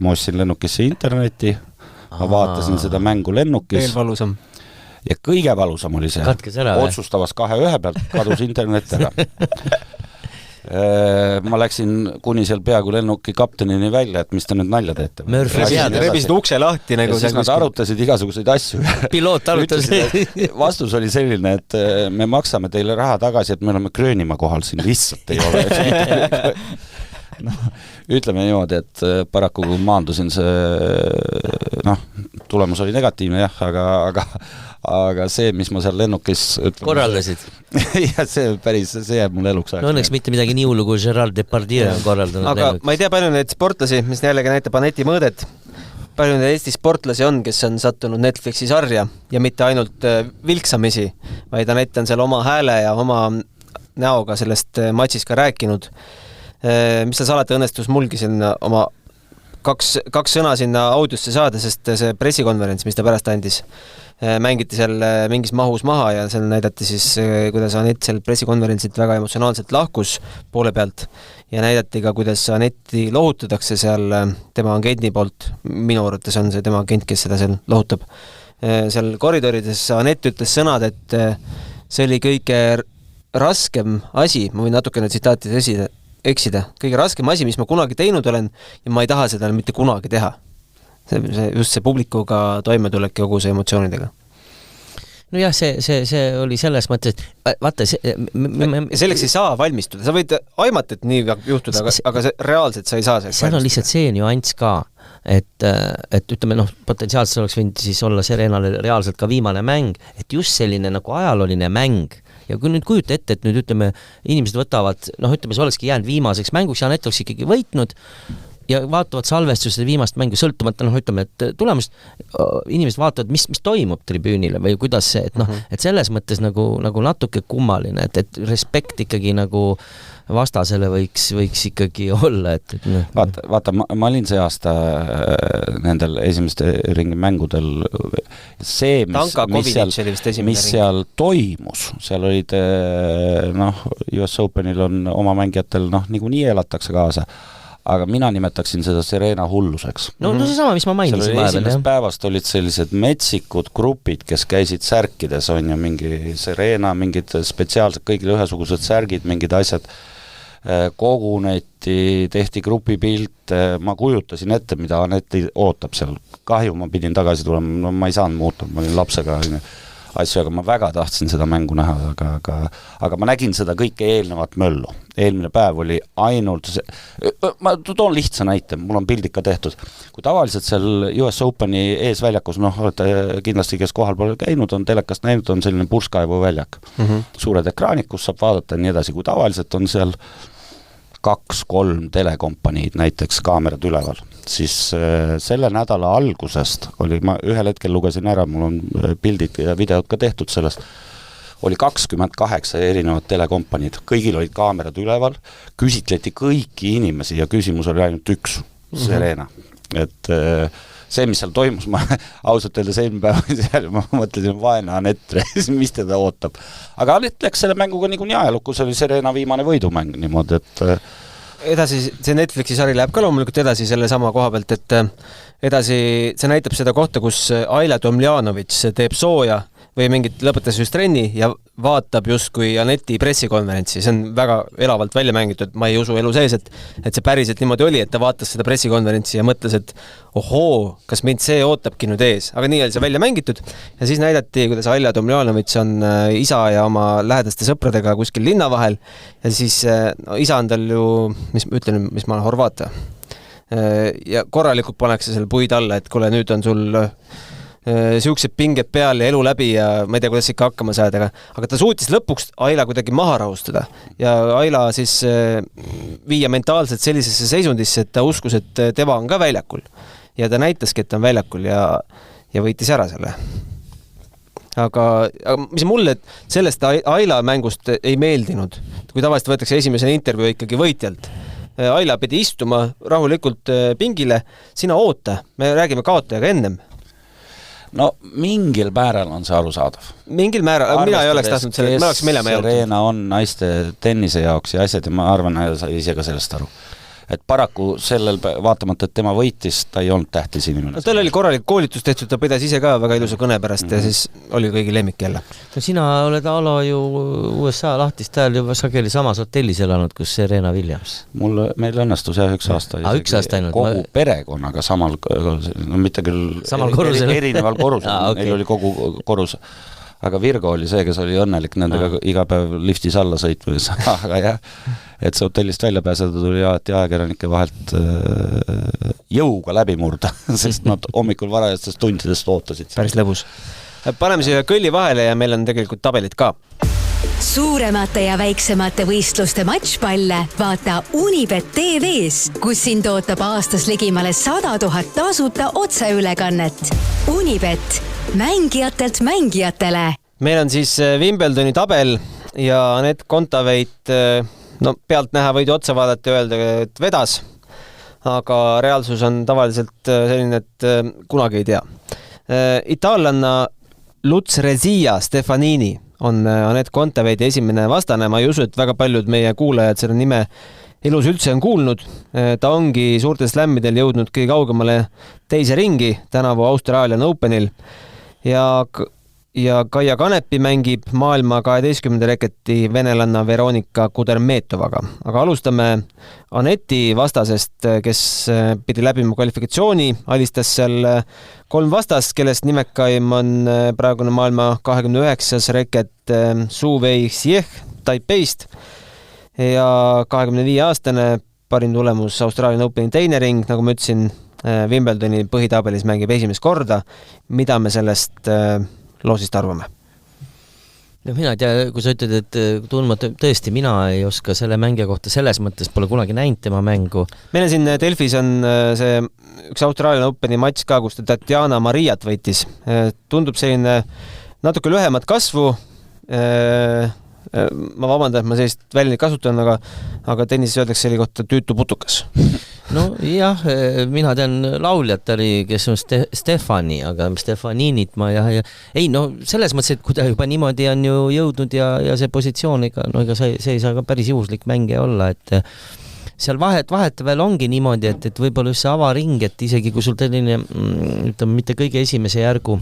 ma ostsin lennukisse interneti, ma vaatasin seda mängu lennukis. Veel valusam. Ja kõige valusam oli see, otsustavas 2-1 pealt kadus internet ära. Ma läksin kuni seal peaaegu lennuki kaptenini välja, et mis te nüüd nalja teete. Rebisid ukse lahti. Ja siis nad arutasid igasuguseid asju. Piloot arutas. Vastus oli selline, et me maksame teile raha tagasi, et me oleme Gröönimaa kohal siin, lihtsalt ei ole. Ütleme niimoodi, et paraku kui maandusin tulemus oli negatiivne jah, aga see, mis ma seal lennukis korraldasid. Ja see jääb mul eluks ajaks. No õnneks mitte midagi nii hullu kui Gerard Depardieu on korraldanud. Aga ma ei tea, palju neid sportlasi, mis jällegi näitab Aneti mõõdet, palju neid Eesti sportlasi on, kes on sattunud Netflixi sarja ja mitte ainult vilksamisi, vaid Anett on seal oma hääle ja oma näoga sellest matšist ka rääkinud. Mis seal salata õnnestus mulgi sinna oma kaks sõna sinna audiosse saada, sest see pressikonverents, mis ta pärast andis, mängiti seal mingis mahus maha ja seal näidati siis, kuidas Anett seal pressikonverentsilt väga emotsionaalselt lahkus poole pealt ja näidati ka, kuidas Anetti lohutatakse seal tema agendi poolt. Minu arvates on see tema agent, kes seda seal lohutab. Seal koridorides Anett ütles sõnad, et see oli kõige raskem asi, ma võin natukene tsitaatide eksida. Kõige raskem asi, mis ma kunagi teinud olen ja ma ei taha seda mitte kunagi teha. Just see publikuga toimetulek ja kogu see emotsioonidega. No jah, see oli selles mõttes, et vaata, selleks ei saa valmistuda. Sa võid aimata, et nii juhtuda, aga reaalselt sa ei saa selleks valmistuda. See on lihtsalt see nüanss ka, et ütleme, potentsiaalselt oleks võinud siis olla Serenale reaalselt ka viimane mäng, et just selline nagu ajalooline mäng. Ja kui nüüd kujuta ette, et nüüd ütleme, inimesed võtavad, ütleme, see olekski jäänud viimaseks mänguks ja Anett oleks ikkagi võitnud ja vaatavad salvestused viimast mängu sõltumata, ütleme, et tulemust inimesed vaatavad, mis toimub tribüünile või kuidas see, et selles mõttes nagu natuke kummaline, et respekt ikkagi nagu vastasele võiks ikkagi olla, et vaata, ma olin see aasta nendel esimeste ringi mängudel see, mis seal toimus, seal olid US Openil on oma mängijatel niikuinii elatakse kaasa, aga mina nimetaksin seda Serena hulluseks. No see sama, mis ma mainisin. Seal esimest päevast olid sellised metsikud grupid, kes käisid särkides, on ju mingi Serena, mingid spetsiaalsed, kõigile ühesugused särgid, mingid asjad, koguneti, tehti grupipilt, ma kujutasin ette, mida Anett ootab seal. Kahju, ma pidin tagasi tulema, ma ei saanud muuta, ma olin lapsega asju, aga ma väga tahtsin seda mängu näha, aga ma nägin seda kõike eelnevat möllu. Eelmine päev oli ainult ma toon lihtsa näite, mul on pildid ka tehtud. Kui tavaliselt seal US Openi eesväljakus, olete kindlasti, kes kohal pole käinud, on telekast näinud, on selline purskkaevu väljak. Suured ekraanid, kus saab vaadata ja nii edasi. Kui tavaliselt on seal 2-3 telekompaniid näiteks kaamerad üleval, siis selle nädala algusest oli, ma ühel hetkel lugesin ära, mul on pildid ja videod ka tehtud sellest, oli 28 erinevad telekompaniid, kõigil olid kaamerad üleval, küsitleti kõiki inimesi ja küsimus oli ainult üks, Serena. Et see, mis seal toimus, ma ausalt öeldes eelmine päev seal, ma mõtlesin vaene Anett, mis teda ootab. Aga Anett läks selle mänguga niikuinii ajalukku, see oli Serena viimane võidumäng niimoodi, et edasi, see Netflixi sari läheb ka loomulikult edasi selle sama koha pealt, et edasi see näitab seda kohta, kus Aila Tomljanovitš teeb sooja või mingit lõpetas just trenni ja vaatab justkui Aneti pressikonverentsi. See on väga elavalt välja mängitud, ma ei usu elu sees, et see päriselt niimoodi oli, et ta vaatas seda pressikonverentsi ja mõtles, et ohoo, kas mind see ootabki nüüd ees, aga nii oli see välja mängitud ja siis näidati, kuidas Aila Tomljanovitš on isa ja oma lähedaste sõpradega kuskil linna vahel ja siis isa on tal ju, mis ma olen horvaata ja korralikult pannakse selle puid alla, et kuule, nüüd on sul siuksed pinged peal ja elu läbi ja ma ei tea, kuidas ikka hakkama saad, aga ta suutis lõpuks Aila kuidagi maha rahustada ja Aila siis viia mentaalselt sellisesse seisundisse, et ta uskus, et tema on ka väljakul ja ta näitaski, et ta on väljakul ja võitis ära selle. aga mis mulle sellest Aila mängust ei meeldinud, kui tavaliselt võetakse esimesena intervjuu ikkagi võitjalt. Aila pidi istuma rahulikult pingile, sina oota, me räägime kaotajaga ennem. No mingil määral on see arusaadav. Mingil määral, aga mina ei oleks tahtnud selle, me oleks Melema jõudnud. Serena on naiste tennise jaoks ja asjad ja ma arvan, et sa ise ka sellest aru. Et paraku sellel, vaatamata, et tema võitis, ta ei olnud tähtis inimene. No tal oli korralik koolitus tehtud, ta pidas ise ka väga ilusa kõne pärast ja siis oli kõigi lemmik jälle. No sina oled Alo ju USA lahtist ajal juba sageli samas hotellis elanud, kus Serena Williams. Meil õnnestus jah üks aasta. Üks aasta ainult. Kogu perekonnaga samal, no mitte küll samal korrusel. Erineval korrusel, okay. Neil oli kogu korrus. Aga Virgo oli see, kes oli õnnelik nendega iga päev liftis alla sõitmas, aga jah, et see hotellist välja pääseda tuli alati ajakirjanike vahelt jõuga läbi murda, sest nad hommikul varajastest tundidest ootasid. Päris lõbus. Paneme siia kõlli vahele ja meil on tegelikult tabelid ka. Suuremate ja väiksemate võistluste matšpalle vaata Unibet TV-s, kus sind ootab aastas ligimale 100 000 tasuta otseülekannet. Unibet, mängijatelt mängijatele. Meil on siis Wimbledoni tabel ja Anett Kontaveit, no pealt näha võid otsa vaadata ja öelda, et vedas, aga reaalsus on tavaliselt selline, et kunagi ei tea. Itaallanna Lutz Rezia Stefanini on Anett Kontaveidi esimene vastane, ma ei usu, et väga paljud meie kuulajad selle nime elus üldse on kuulnud. Ta ongi suurtel slämmidel jõudnud kõige kaugemale teise ringi tänavu Austraalian Openil ja Kaia Kanepi mängib maailma 12. reketi venelanna Veronika Kudermetovaga. Aga alustame Anetti vastasest, kes pidi läbima kvalifikatsiooni, alistas seal 3 vastast, kellest nimekaim on praegune maailma 29. reket Su Wei Xieh Taipeist ja 25-aastane parim tulemus Australian Openi teine ring, nagu ma ütlesin, Wimbledoni põhitabelis mängib esimest korda. Mida me sellest loosist arvame? No mina ei tea, kui sa ütled, et tundmata, tõesti mina ei oska selle mängija kohta selles mõttes, pole kunagi näinud tema mängu. Meil on siin Delfis on see üks Australian Openi matš ka, kus ta Tatjana Mariat võitis. Tundub selline natuke lühemat kasvu. Ma vabandan, et ma sellist väljendit kasutan, aga tennises öeldakse selle kohta tüütu putukas. No jah, mina tean lauljat oli, kes on Stefani, aga Stefaninit ma ei, no selles mõttes, et kui ta juba niimoodi on ju jõudnud ja see positsioon, ega see ei saa ka päris juhuslik mängija olla, et seal vahetevahel ongi niimoodi, et võib-olla just see avaring, et isegi kui sul selline, ütleme, mitte kõige esimese järgu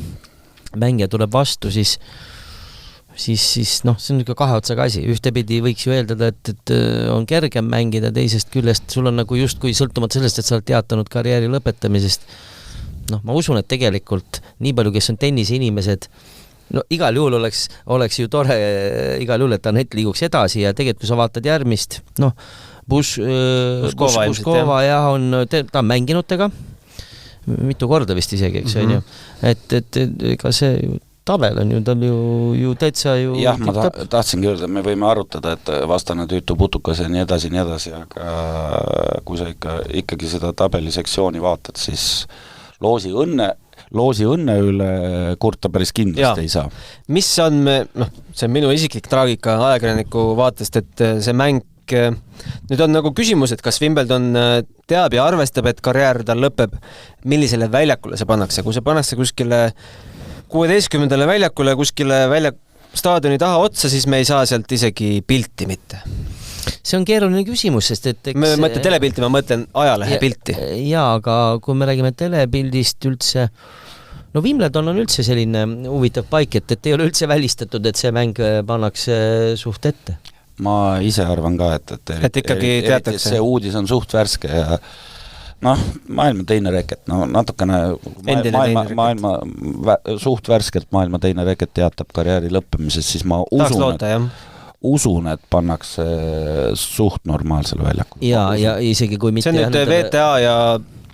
mängija tuleb vastu, siis noh, see on ikka kahe otsaga asi. Ühtepidi võiks ju eeldada, et on kergem mängida, teisest küljest sul on nagu justkui sõltumata sellest, et sa oled teatanud karjääri lõpetamisest. Noh, ma usun, et tegelikult nii palju, kes on tennise inimesed, no igal juhul oleks ju tore igal juhul, et Anett liiguks edasi ja tegelikult, kui sa vaatad järgmist, noh, Puškova jah, ta on mänginud tega mitu korda vist isegi, eks on ju. Et ega see tabel on ju, tal ju täitsa ju... Jah, ma tahtsingi öelda, me võime arutada, et vastane tüütu putukas ja nii edasi, aga kui sa ikkagi seda tabelisektsiooni vaatad, siis loosi õnne üle kurta päris kindlasti ei saa. Mis on, noh, see on minu isiklik traagika ajakirjaniku vaatest, et see mäng, nüüd on nagu küsimus, et kas Wimbledon teab ja arvestab, et karjäär tal lõpeb, millisele väljakule see pannakse, kui see pannakse kuskile 16. väljakule kuskile staadioni taha otsa, siis me ei saa sealt isegi pilti mitte. See on keeruline küsimus, sest et... Ma mõtlen telepilti, ma mõtlen ajalehe pilti. Jaa, aga kui me räägime telepildist üldse... No Wimbledon on üldse selline huvitav paik, et ei ole üldse välistatud, et see mäng pannakse suht ette. Ma ise arvan ka, et ikkagi teatakse. See uudis on suht värske ja noh, maailma teine reket, no natukene maailma suht värskelt maailma teine reket teatab karjääri lõppemisest, siis ma usun, et pannakse suht normaalsele väljakul. Ja isegi kui mitte... See on nüüd VTA ja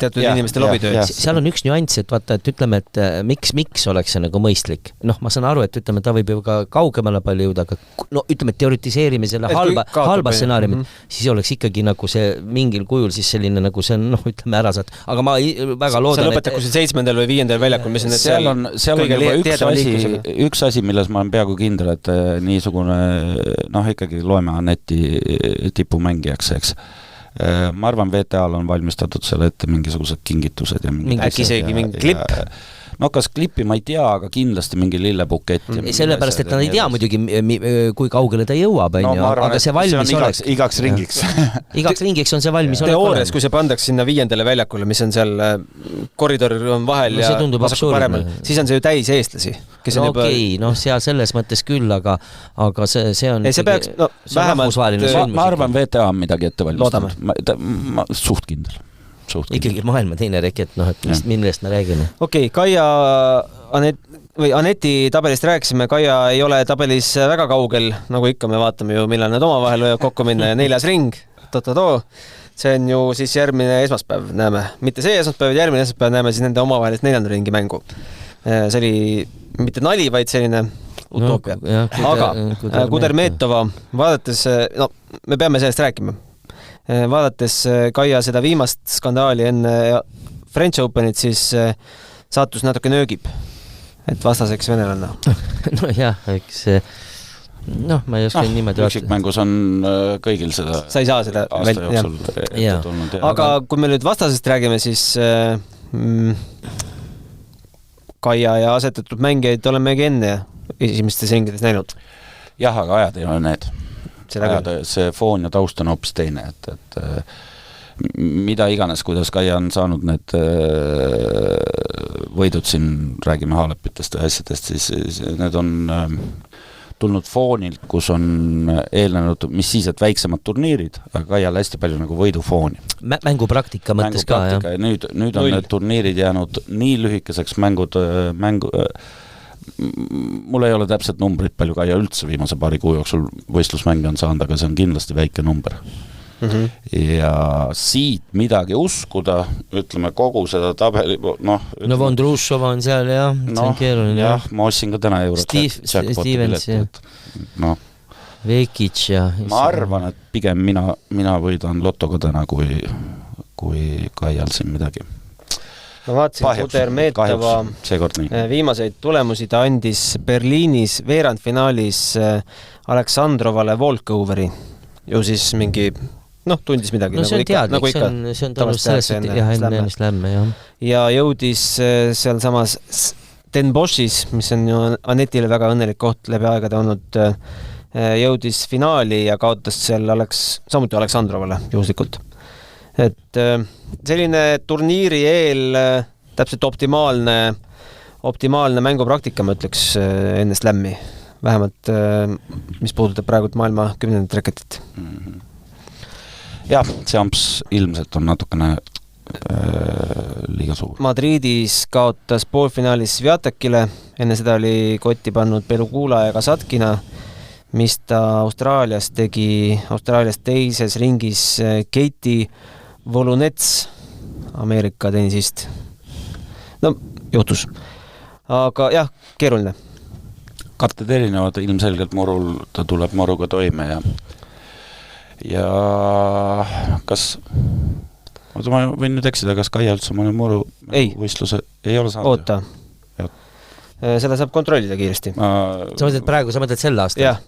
teatud inimeste lobitööd. Seal on üks nüanss, et vaata, et ütleme, et miks oleks see nagu mõistlik. Noh, ma saan aru, et ütleme, ta võib ju ka kaugemale palju jõuda, aga no ütleme, et teoritiseerime selle halba stsenaariumit, siis oleks ikkagi nagu see mingil kujul siis selline nagu see on, noh, ütleme ära saad. Aga ma väga loodan, see lõpetab, kui see 7. või 5. väljakul, mis on seal on juba üks asi, milles ma olen peaaegu kindel, et niisugune, noh, ikkagi loeme Aneti tipumängijaks, eks. Ma arvan, VTA-l on valmistatud selle ette mingisugused kingitused ja äkki isegi mingi klipp. No kas klippi ma ei tea, aga kindlasti mingi lillebukett. Sellepärast, et ta ei tea muidugi, kui kaugele ta jõuab, aga see valmis oleks. Igaks ringiks. Igaks ringiks on see valmis. Teoorias, kui see pandaks sinna 5. väljakule, mis on seal koridor on vahel ja vasakul paremal, siis on see ju täis eestlasi. No okei, noh, seal selles mõttes küll, aga see on see peaks, no vähemalt ma arvan, VTA on midagi ette valmistanud. Ma suht kindel. Ikkagi maailma teine reket, noh, et millest me räägime. Okei, Kaia Aneti tabelist rääkisime, Kaia ei ole tabelis väga kaugel, nagu ikka me vaatame ju, millal nad omavahel võivad kokku minna ja 4. ring, see on ju siis järgmine esmaspäev, näeme. Mitte see esmaspäev, järgmine esmaspäev näeme siis nende omavahelist 4. ringi mängu. See oli mitte nali, vaid selline utoopia. Aga Kudermetova, vaadates, no me peame sellest rääkima. Vaadates Kaia seda viimast skandaali enne French Openit, siis saatus natuke nöögib, et vastaseks venelanna. No jah, eks noh, ma ei oska niimoodi üksikmängus on kõigil seda sa ei saa seda aasta jooksul ette tulnud. Aga kui me nüüd vastasest räägime, siis Kaia ja asetatud mängijaid olemegi enne esimestes ringides näinud. Jah, aga ajad ei ole need. See foon ja taust on hoopis teine, et mida iganes, kuidas Kaia on saanud need võidud siin, räägime Haalepitest ja asjadest, siis need on tulnud foonilt, kus on eelnenud, mis siis, et väiksemad turniirid, aga Kaial hästi palju nagu võidufooni. Mängupraktika mõttes ka, jah. Nüüd on need turniirid jäänud nii lühikeseks mul ei ole täpselt numbrit, palju Kaia üldse viimase paari kuu jooksul võistlusmänge on saanud, aga see on kindlasti väike number. Ja siit midagi uskuda, ütleme kogu seda tabeli, noh... No Vondrushova on seal, jah, see on keeruline. Jah, ma ostsin ka täna Stevens, jah. Vekic ja... Ma arvan, et pigem mina võidan lotoga täna, kui Kaial siin midagi. Ma vaatasin Kudermetova viimaseid tulemusi, ta andis Berliinis veerandfinaalis Aleksandrovale walkoveri. Ju siis mingi, noh, tundis midagi. No see on teadlik, see on tulnud sellest, et jah, enne slämme, jah. Ja jõudis seal samas Den Boschis, mis on ju Anetile väga õnnelik koht läbi aegade olnud, jõudis finaali ja kaotas seal samuti Aleksandrovale juhuslikult. Et selline turniiri eel täpselt optimaalne mängupraktika, ma ütleks, enne slämmi. Vähemalt, mis puudutab praegu maailma 10. reketit. Jah, see amps ilmselt on natukene liiga suur. Madridis kaotas poolfinaalis Sviatekile, enne seda oli kotti pannud Pelugula ja Kasatkina, mis ta Austraalias teises ringis Katie Volunets, Ameerika tennisist. No, juhtus. Aga jah, keeruline. Katted erinevad, ilmselgelt murul, ta tuleb muruga toime ja kas, ma võin nüüd eksida, kas Kaia üldse mõne muru võistluse ei ole saanud? Oota. Seda saab kontrollida kiiresti. Sa mõtled selle aasta? Jah.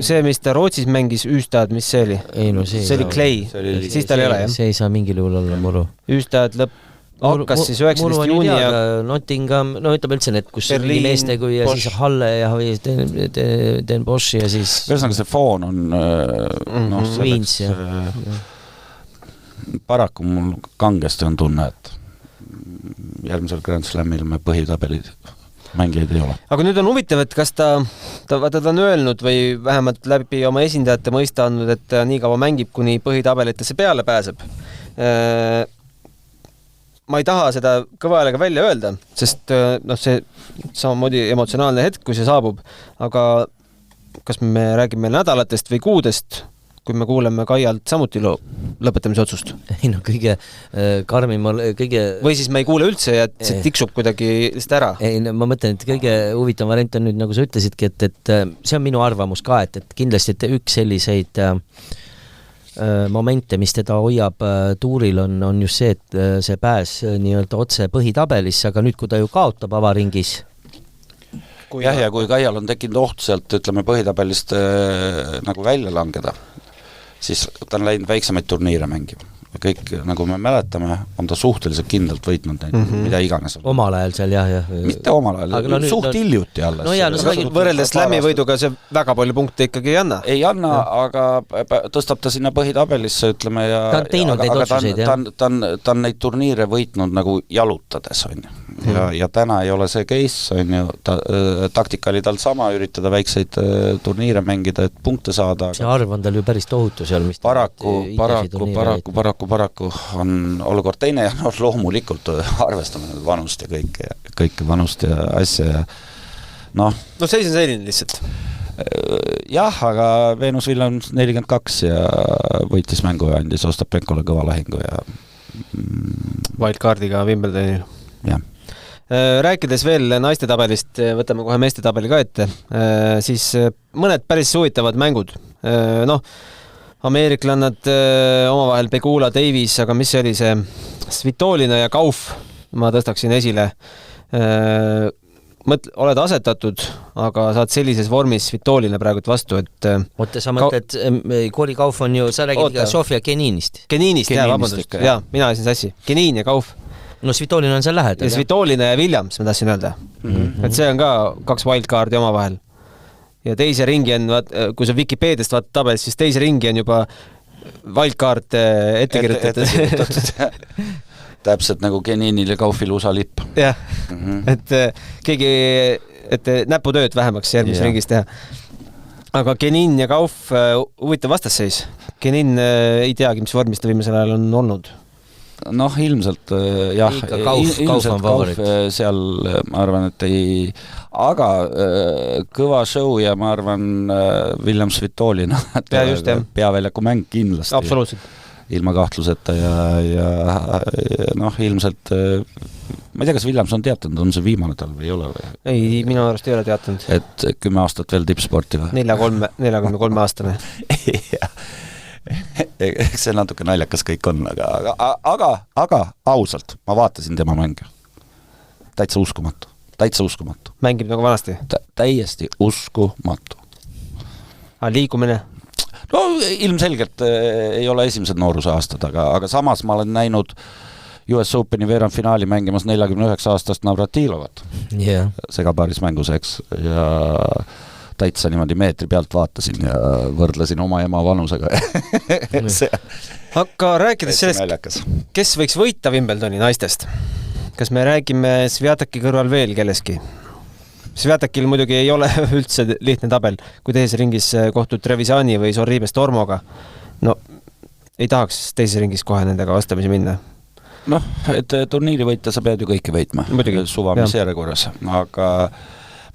See, mis ta Rootsis mängis Ystad, mis see oli? Ei, no see oli Clay, siis tal ei ole, jah? See ei saa mingil juhul olla muru. Ystad hakkas siis 19. juuni ja Nottingham, no ütleme üldse need, kus Berliin, meeste kui ja Bosch. Siis Halle ja Den Bosch ja siis ühesõnaga see foon on Viins ja paraku mul kangesti on tunne, et järgmisel Grand Slamil me põhitabelid mängijaid ei ole. Aga nüüd on huvitav, et kas ta on öelnud või vähemalt läbi oma esindajate mõista andnud, et ta nii kaua mängib, kuni põhitabelitesse peale pääseb. Ma ei taha seda kõva häälega välja öelda, sest see samamoodi emotsionaalne hetk, kui see saabub, aga kas me räägime nädalatest või kuudest, kui me kuuleme Kaialt samuti loo lõpetamise otsust? Ei no kõige karmim, või siis me ei kuule üldse ja see tiksub kuidagi lihtsalt ära? Ei, ma mõtlen, et kõige huvitav variant on nüüd, nagu sa ütlesidki, et see on minu arvamus ka, et kindlasti et üks selliseid momente, mis teda hoiab tuuril, on just see, et see pääs nii-öelda otse põhitabelisse, aga nüüd, kui ta ju kaotab avaringis, ja kui Kaial on tekkinud oht sealt, ütleme, põhitabelist nagu välja langeda, siis ta on läinud väiksemaid turniire mängima. Kõik, nagu me mäletame, on ta suhteliselt kindlalt võitnud neid, mida iganes. Omal ajal seal, jah. Mitte omal ajal, suht hiljuti alles. No jah, võrreldes Slam'i võiduga see väga palju punkte ikkagi ei anna. Ei anna, aga tõstab ta sinna põhitabelisse, ütleme, ja ta on teinud neid otsuseid, jah. Ta on neid turniire võitnud nagu jalutades, on ju. Ja täna ei ole see case, on ju, taktika oli tal sama, üritada väikseid turniire mängida, et punkte saada. See arv on tal ju päris tohutu seal, mis paraku on olukord teine ja loomulikult arvestame vanust ja kõike vanust ja asja ja no seis on selline lihtsalt. Jah, aga Venus Williams 42 ja võitis mängu ja andis Ostapenkole kõva lahingu ja Wildcardiga Wimbledonil. Jah. Rääkides veel naiste tabelist, võtame kohe meeste tabeli ka ette, siis mõned päris huvitavad mängud. Ameeriklannad omavahel Pegula, Davis, aga mis see oli see Svitolina ja Kauf, ma tõstaksin esile. Oled asetatud, aga saad sellises vormis Svitolina praegult vastu, et Oota, sa mõtled, Kori Kauf on ju, sa räägid ka Sofia Keninist. Keninist, jah, vabandust. Jaa, mina ajasin sassi. Kenin ja Kauf. No Svitolina on seal lähedal. Ja Svitolina ja Williams, ma tahtsin öelda. Et see on ka 2 wildcardi omavahel. Ja teise ringi on, kui sa Wikipeediast vaatad tabelis, siis teise ringi on juba wildcard ette kirjutatud. Täpselt nagu Keninil ja Kaufil USA lipp. Jah, et keegi, et näputööd vähemaks järgmises ringis teha. Aga Kenin ja Kauf, huvitav vastasseis. Kenin ei teagi, mis vormis ta viimasel ajal on olnud. Ilmselt jah, Kauf on favorit. Seal ma arvan, et ei, aga kõva show ja ma arvan Williams Svitolina peaväljaku mäng kindlasti. Absoluutselt. Ilma kahtluseta ja ilmselt ma ei tea, kas Williams on teatanud, on see viimane tal või ei ole? Ei, minu arust ei ole teatanud. Et 10 aastat veel tippsporti või? 43 aastane. Jah. Eks see natuke naljakas kõik on, aga ausalt, ma vaatasin tema mänge. Täitsa uskumatu. Mängib nagu vanasti? Täiesti uskumatu. Liikumine? No ilmselgelt ei ole esimesed nooruse aastad, aga samas ma olen näinud US Openi veerandfinaali mängimas 49 aastast Navratilovat. Segapaaris mängus, eks, ja täitsa niimoodi meetri pealt vaatasin ja võrdlesin oma ema vanusega. Aga rääkides sellest, kes võiks võita Wimbledoni naistest? Kas me räägime Sviataki kõrval veel kelleski? Sviatakil muidugi ei ole üldse lihtne tabel, kui teises ringis kohtud Trevisani või Sorribes Tormoga. Ei tahaks teises ringis kohe nendega vastamisi minna. Et turniiri võita sa pead ju kõiki võitma. Suva mis järjekorras, aga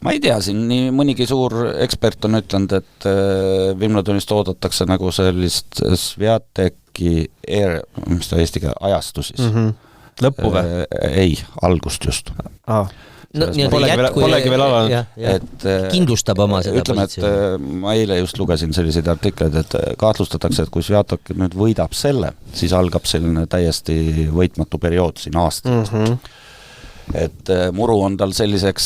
ma ei tea, siin nii mõnigi suur ekspert on ütlenud, et Wimbledonist oodatakse nagu sellist Sviateki mis ta eestiga ajastu siis. Lõppu või? Ei, algust just. Polegi veel alanud. Kindlustab oma seda positsiooni. Ma eile just lugesin selliseid artikleid, et kahtlustatakse, et kui Sviatek nüüd võidab selle, siis algab selline täiesti võitmatu periood siin aastast. Et muru on tal selliseks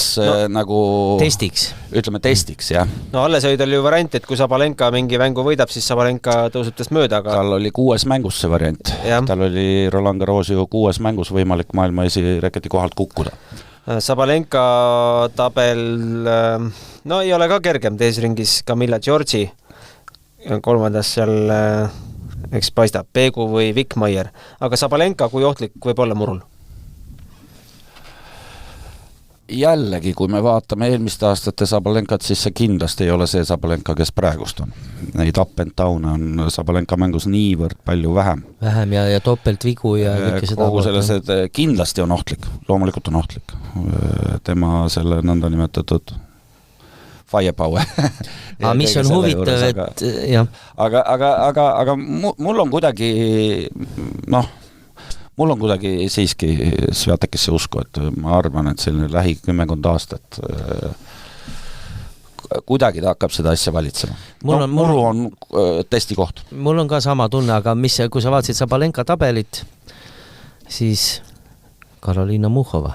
nagu testiks. Ütleme testiks, jah. Alles oli tal ju variant, et kui Sabalenka mingi mängu võidab, siis Sabalenka tõuseb tast mööda, aga tal oli 6 mängus see variant. Tal oli Roland Garros ju 6 mängus võimalik maailma esireketi kohalt kukkuda. Sabalenka tabel ei ole ka kergem teises ringis Camilla Giorgi. Kolmandas seal eks paistab Pegu või Wickmeier. Aga Sabalenka kui ohtlik võib olla murul? Jällegi, kui me vaatame eelmiste aastate Sabalenkat, siis see kindlasti ei ole see Sabalenka, kes praegust on. Neid up and down on Sabalenka mängus niivõrd palju vähem. Vähem ja topelt vigu ja kõike seda. Kogu selles, et kindlasti on ohtlik, loomulikult on ohtlik. Tema selle nõnda nimetatud firepower. Mis on huvitav, et jah. Aga mul on kuidagi, mul on kuidagi siiski Sviatekisse usku, et ma arvan, et selline lähi 10 aastat kuidagi ta hakkab seda asja valitsema. Muru on testikoht. Mul on ka sama tunne, aga kui sa vaatasid Sabalenka tabelit, siis Karoliina Muhhova.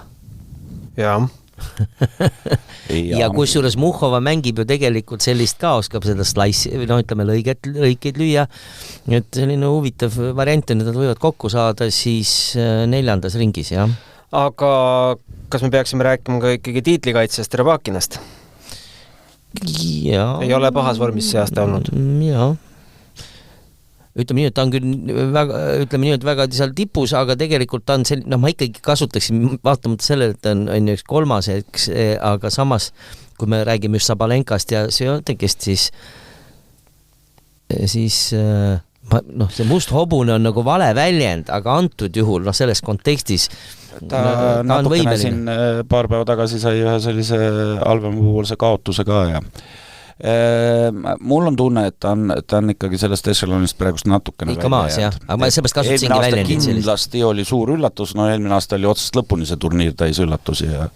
Jah. Ja kusjuures Muhhova mängib ju tegelikult sellist ka, oskab seda slice'i, ütleme lõikeid lüüa, et selline huvitav variant on, et nad võivad kokku saada siis 4. ringis, jah. Aga kas me peaksime rääkima ka ikkagi tiitlikaitsest Rabakinast? Ja. Ei ole pahas vormis see aasta olnud? Jah. Ütleme nii, et ta on küll väga seal tipus, aga tegelikult ta on ma ikkagi kasutaksin vaatamata sellele, et ta on üks 3, aga samas, kui me räägime just Sabalenkast ja Sviatekist, siis see must hobune on nagu vale väljend, aga antud juhul, selles kontekstis ta on võimeline. Siin paar päeva tagasi sai ühe sellise halvemapoolse kaotuse ka ja mul on tunne, et ta on ikkagi sellest echelonist praegust natukene ikka maas, jah. Aga ma seepärast kasutasingi väljendid sellist. Kindlasti oli suur üllatus, eelmine aasta oli otsast lõpuni see turniir täis üllatusi ja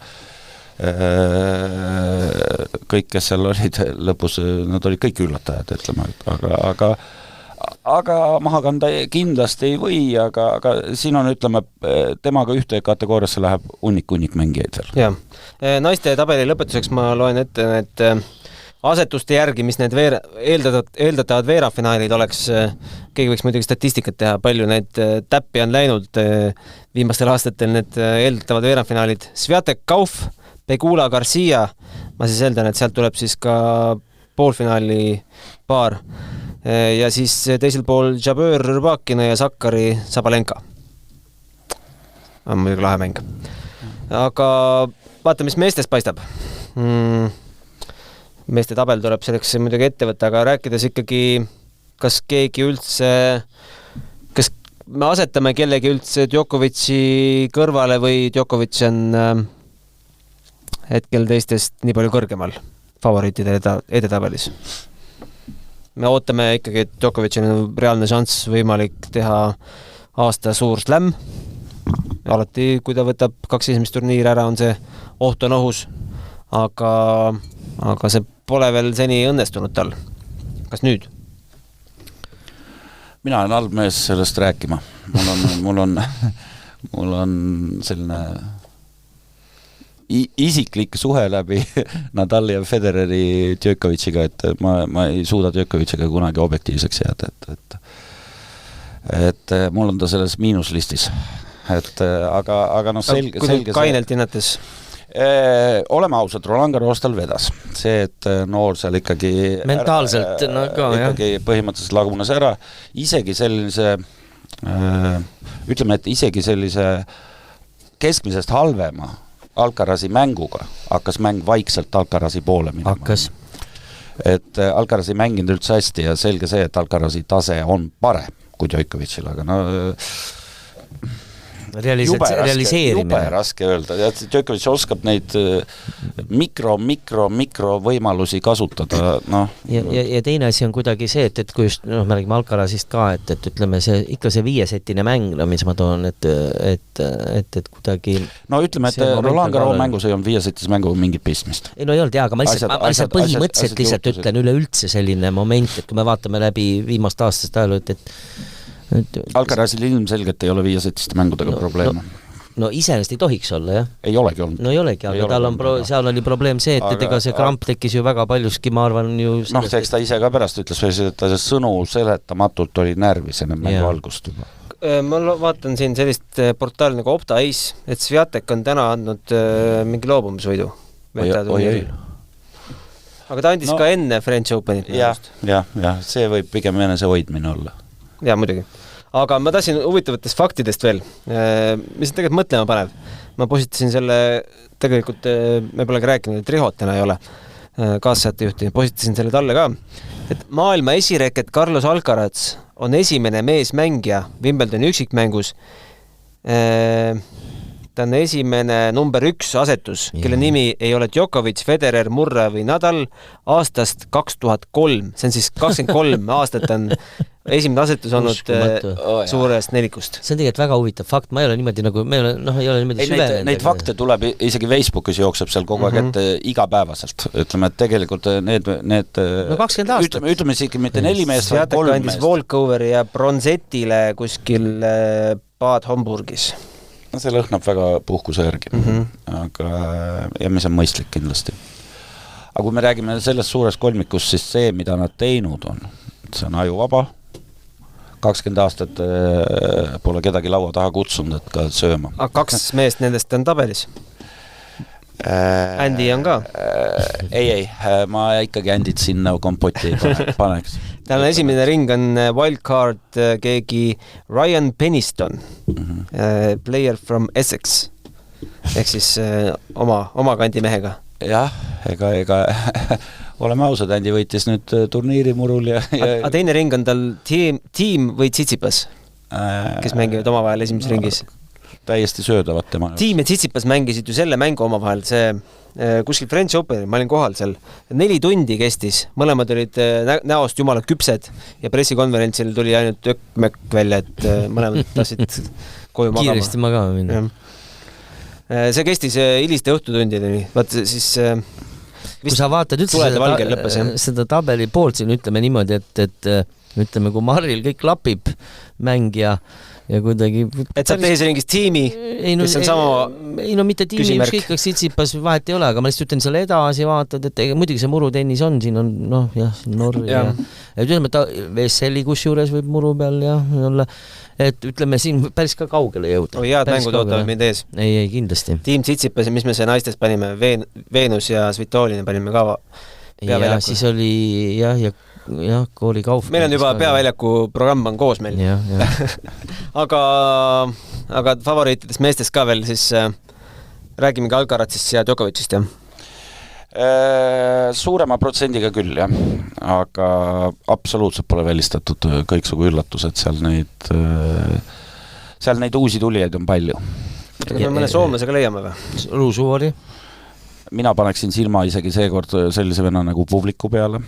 kõik, kes seal olid lõpus, nad olid kõik üllatajad, ütleme, aga maha kanda kindlasti ei või, aga siin on, ütleme, temaga ühte kategooriasse läheb hunnik mängijaid veel. Jah. Naiste tabeli lõpetuseks ma loen ette, et asetuste järgi, mis need eeldatavad veerafinaalid oleks, keegi võiks muidugi statistikat teha, palju need täppi on läinud viimastel aastatel, need eeldatavad veerafinaalid. Sviatek Kauf, Pegula Garcia, ma siis eeldan, et sealt tuleb siis ka poolfinaali paar. Ja siis teisel pool Jabeur Rybakina ja Sakkari Sabalenka. On muidugi lahe mäng. Aga vaata, mis meestest paistab. Meeste tabel tuleb selleks muidugi ette võtta, aga rääkides ikkagi, kas keegi üldse, kas me asetame kellegi üldse Djokovic'i kõrvale või Djokovic on hetkel teistest nii palju kõrgemal favoriitide edetabelis? Me ootame ikkagi, et Djokovic'il on reaalne šanss võimalik teha aasta suur slam. Alati, kui ta võtab 2 esimest turniiri ära, on see oht on ohus, aga see pole veel seni õnnestunud tal. Kas nüüd? Mina olen halb mees sellest rääkima. Mul on selline isiklik suhe läbi Nadali ja Federeri Djokovic'iga, et ma ei suuda Djokovic'iga kunagi objektiivseks jääda, et mul on ta selles miinuslistis. Aga selge kainelt hinnates? Oleme ausad, Roland Garros tal vedas. See, et noor seal ikkagi mentaalselt ikkagi põhimõtteliselt lagunes ära. Isegi sellise ütleme, et isegi sellise keskmisest halvema Alcarazi mänguga hakkas mäng vaikselt Alcarazi poole minema. Hakkas. Et Alcaraz ei mänginud üldse hästi ja selge see, et Alcarazi tase on parem kui Djokovic'il, aga realiseerimine. Jube raske öelda. Djokovic oskab neid mikro võimalusi kasutada. Ja teine asi on kuidagi see, et kui just, me räägime Alcarazist ka, et ütleme ikka see 5-setine mäng, mis ma toon, et kuidagi... ütleme, et Roland Garros mängus ei olnud 5-setis mängu mingit pistmist. Ei, ei olnud, aga ma lihtsalt põhimõtteliselt lihtsalt ütlen üleüldse selline moment, et kui me vaatame läbi viimast aastast ajal, Alcarazil ilmselgelt ei ole 5-setiste mängudega probleeme. No iseenesest ei tohiks olla, jah? Ei olegi olnud. No ei olegi, aga tal on seal oli probleem see, et ega see kramp tekkis ju väga paljuski, ma arvan ju... eks ta ise ka pärast ütles, et ta sõnu seletamatult oli närvis enne mängu algust juba. Ma vaatan siin sellist portaali nagu Opta Ace, et Sviatek on täna andnud mingi loobumisvõidu. Aga ta andis ka enne French Openit. Ja, see võib pigem enese hoidmine olla. Ja, muidugi. Aga ma tahtsin huvitavatest faktidest veel, mis tegelikult mõtlema panev. Ma positasin selle, tegelikult me polegi rääkinud, et Rihot täna ei ole kaassatejuhti, positasin selle talle ka, et maailma esireket Carlos Alcaraz on esimene meesmängija Wimbledoni üksikmängus, ta on esimene number 1 asetus, kelle nimi ei ole Djokovic, Federer, Murray või Nadal aastast 2003. See on siis 23 aastat on esimene asetus olnud suurest nelikust. See on tegelikult väga huvitav fakt, ma ei ole niimoodi nagu, me ei ole niimoodi süvenenud. Neid fakte tuleb isegi Facebookis jookseb seal kogu aeg ette igapäevaselt. Ütleme, et tegelikult need no 20 aastat. Ütleme isegi mitte 4 meest, vaid 3 meest. Andis Volkoveri ja Bronzettile kuskil Bad Homburgis. No see lõhnab väga puhkuse järgi, aga, ja mis on mõistlik kindlasti. Aga kui me räägime sellest suurest kolmikust, siis see, mida nad teinud on, see on ajuvaba, 20 aastat pole kedagi laua taha kutsunud, et ka sööma. Aga 2 meest nendest on tabelis? Andy on ka? Ei, ma ikkagi Andit sinna kompoti paneks. Tal on esimene ring on wildcard keegi Ryan Peniston, player from Essex, ehk siis oma kandi mehega. Jah, ega oleme ausad, Andy võitis nüüd turniirimurul ja aga teine ring on tal tiim või Tsitsipas, kes mängivad omavahel esimeses ringis? Täiesti söödavat tema. Tiim ja Tsitsipas mängisid ju selle mängu omavahel, see kuskil French Open, ma olin kohal seal, 4 tundi kestis, mõlemad olid näost jumala küpsed ja pressikonverentsil tuli ainult ökmökk välja, et mõlemad tasid koju magama. Kiiresti magama minna. See kestis hiliste õhtutundideni, vaat siis kui sa vaatad üldse seda tabeli poolt siin, ütleme niimoodi, et ütleme, kui Marril kõik lapib mängija ja kuidagi et saab teises ringis tiimi, kes on sama ei no mitte tiimi, ükskõik kas Tsitsipas vahet ei ole, aga ma lihtsalt ütlen selle edasi vaatad, et muidugi see murutennis on, siin on Norri ja ütleme, ta Veseli kusjuures võib muru peal ja olla, et ütleme siin päris ka kaugele jõuda. Head mängud ootavad mind ees. Ei, kindlasti. Tiim Tsitsipas ja mis me see naistes panime, Veenus ja Svitolina panime ka peaväljaku. Ja siis oli jah, kooli Kauf. Meil on juba peaväljaku programm on koos meil. aga favoriitidest meestest ka veel, siis räägime ka Alcaratzist ja Djokovicist, jah? Suurema protsendiga küll, jah. Aga absoluutselt pole välistatud kõiksugu üllatused, seal neid uusi tulijaid on palju. Me mõne soomlasega leiame või? Ruusuvari? Mina paneksin silma isegi seekord sellise venna nagu publiku peale.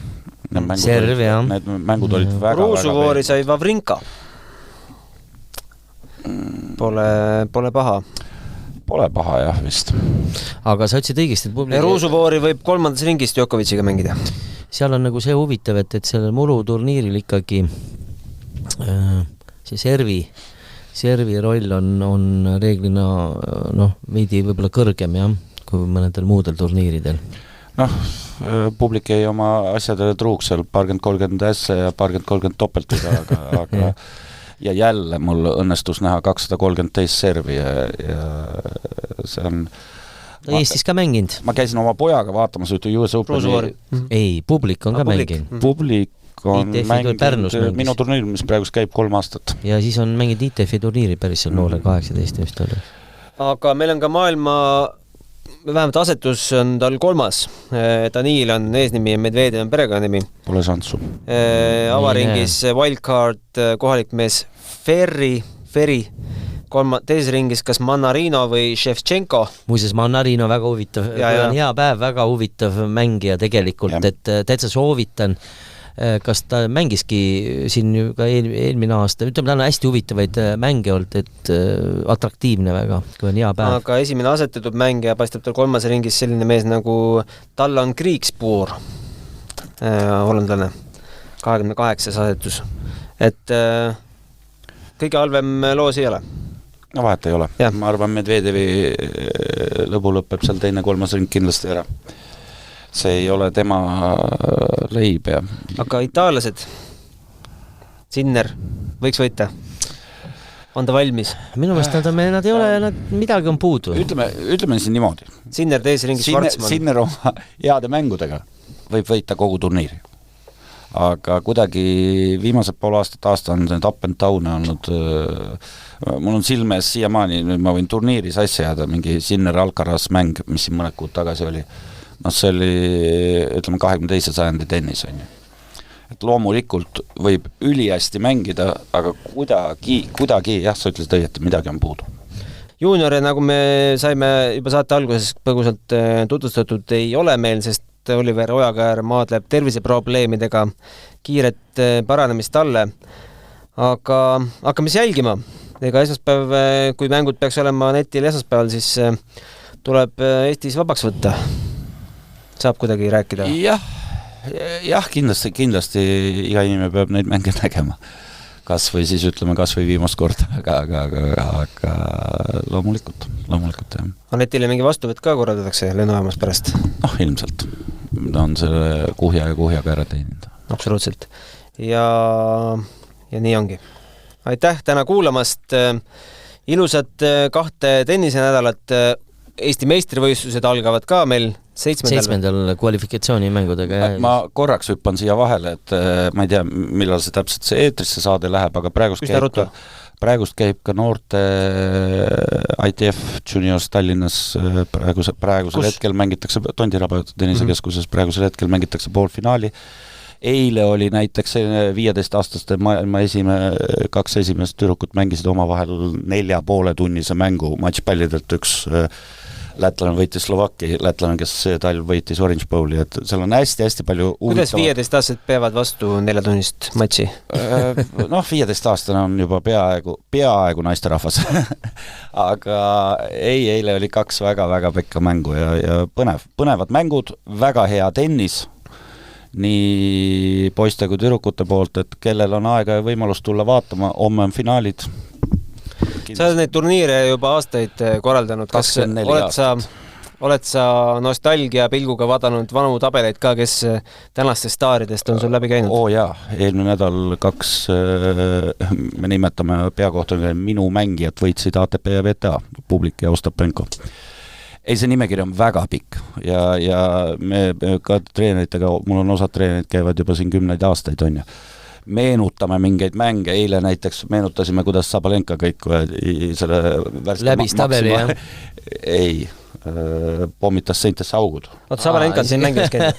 Serv, jah. Need mängud olid väga Ruusuvoori sai Vavrinka. Pole paha. Pole paha, jah, vist. Aga sa ütlesid õigesti, et Ruusuvoori võib 3. ringis Djokoviciga mängida. Seal on nagu see huvitav, et sellel muruturniiril ikkagi see servi roll on reeglina veidi võib-olla kõrgem, jah, kui mõnedel muudel turniiridel. Publik ei oma asjadele truuks seal 30-30 ässe ja 30-30 topeltiga, aga ja jälle mul õnnestus näha 230 teist servi ja see on Eestis ka mänginud. Ma käisin oma pojaga vaatamas US Openi. Ei, publik on ka mänginud. Publik on mänginud minu turniir, mis praegu käib 3 aastat. Ja siis on mänginud ITF-i turniiri päris seal noore 18 vist oli. Aga meil on ka maailma vähemalt asetus on tal 3. Daniil on eesnimi ja Medvedev on perekonnanimi. Pole šansu. Avaringis wildcard kohalik mees Ferri, teises ringis kas Mannarino või Ševtšenko. Muuseas, Mannarino väga huvitav, on hea päev, väga huvitav mängija tegelikult, et täitsa soovitan. Kas ta mängiski siin ka eelmine aasta, ütleme, ta on hästi huvitavaid mänge olnud, et atraktiivne väga, kui on hea päev. Aga esimene asetatud mängija paistab tal 3. ringis selline mees nagu Talon Kriikspuur, hollandlane, 28. asetus. Et kõige halvem loos ei ole. No vahet ei ole. Ja. Ma arvan, Medvedevi lõbu lõpeb seal 2-3. ring kindlasti ära. See ei ole tema leib ja... Aga itaallased, Sinner, võiks võita? On ta valmis? Minu meelest nad ei ole, midagi on puudu. Ütleme siin niimoodi. Sinner teise ringis Schwarzmann. Sinner oma heade mängudega võib võita kogu turniiri. Aga kuidagi viimased pool aasta on need up and down olnud, mul on silmes siiamaani, nüüd ma võin turniiris asja jääda, mingi Sinner Alcaraz mäng, mis siin mõned kuud tagasi oli. See oli, ütleme, 22. sajandi tennis, on ju. Et loomulikult võib ülihästi mängida, aga kuidagi, jah, sa ütlesid õieti, midagi on puudu. juuniore, nagu me saime juba saate alguses põgusalt tutvustatud, ei ole meil, sest Oliver Ojakäär maadleb terviseprobleemidega, kiiret paranemist talle. Aga hakkame siis jälgima. Ega esmaspäev, kui mängud peaks olema netil esmaspäeval, siis tuleb Eestis vabaks võtta. Saab kuidagi rääkida? Jah, kindlasti iga inimene peab neid mänge nägema. Kas või siis ütleme kas või viimast korda, aga loomulikult jah. Anetile mingi vastuvõtt ka korraldatakse lennujaamas pärast? Ilmselt. Ta on selle kuhjaga ära teeninud. Absoluutselt. Ja nii ongi. Aitäh täna kuulamast. Ilusat 2 tennisenädalat. Eesti meistrivõistlused algavad ka meil 7. kvalifikatsioonimängudega. Ma korraks hüppan siia vahele, et ma ei tea, millal see täpselt see eetrisse saade läheb, aga praegust käib ka noorte ITF Juniors Tallinnas praegusel hetkel mängitakse Tondiraba tennisekeskuses, praegusel hetkel mängitakse poolfinaali. Eile oli näiteks 15-aastaste maailma 2 esimest tüdrukut mängisid omavahel 4,5 tunnise mängu matšpallidelt, üks lätlane võitis Slovakki, lätlane, kes see talv võitis Orange Bowli, et seal on hästi palju Kuidas 15-aastased peavad vastu 4-tunnist matši? 15-aastane on juba peaaegu naisterahvas. Aga eile oli 2 väga pekka mängu ja põnevad mängud, väga hea tennis, nii poiste kui tüdrukute poolt, et kellel on aega ja võimalus tulla vaatama, homme on finaalid. Sa oled neid turniire juba aastaid korraldanud, kas oled sa nostalgia pilguga vaadanud vanu tabeleid ka, kes tänastest staaridest on sul läbi käinud? Jaa, eelmine nädal 2 me nimetame peakohtunikele minu mängijat võitsid ATP ja VTA, Publik ja Ostapenko. Ei, see nimekiri on väga pikk ja me ka treeneritega, mul on osad treenerid käivad juba siin 10 aastaid, on ju. Meenutame mingeid mänge, eile näiteks meenutasime, kuidas Sabalenka kõik selle läbis tabeli, jah? Ei, pommitas seintesse augud. Sabalenka on siin mängimas käinud.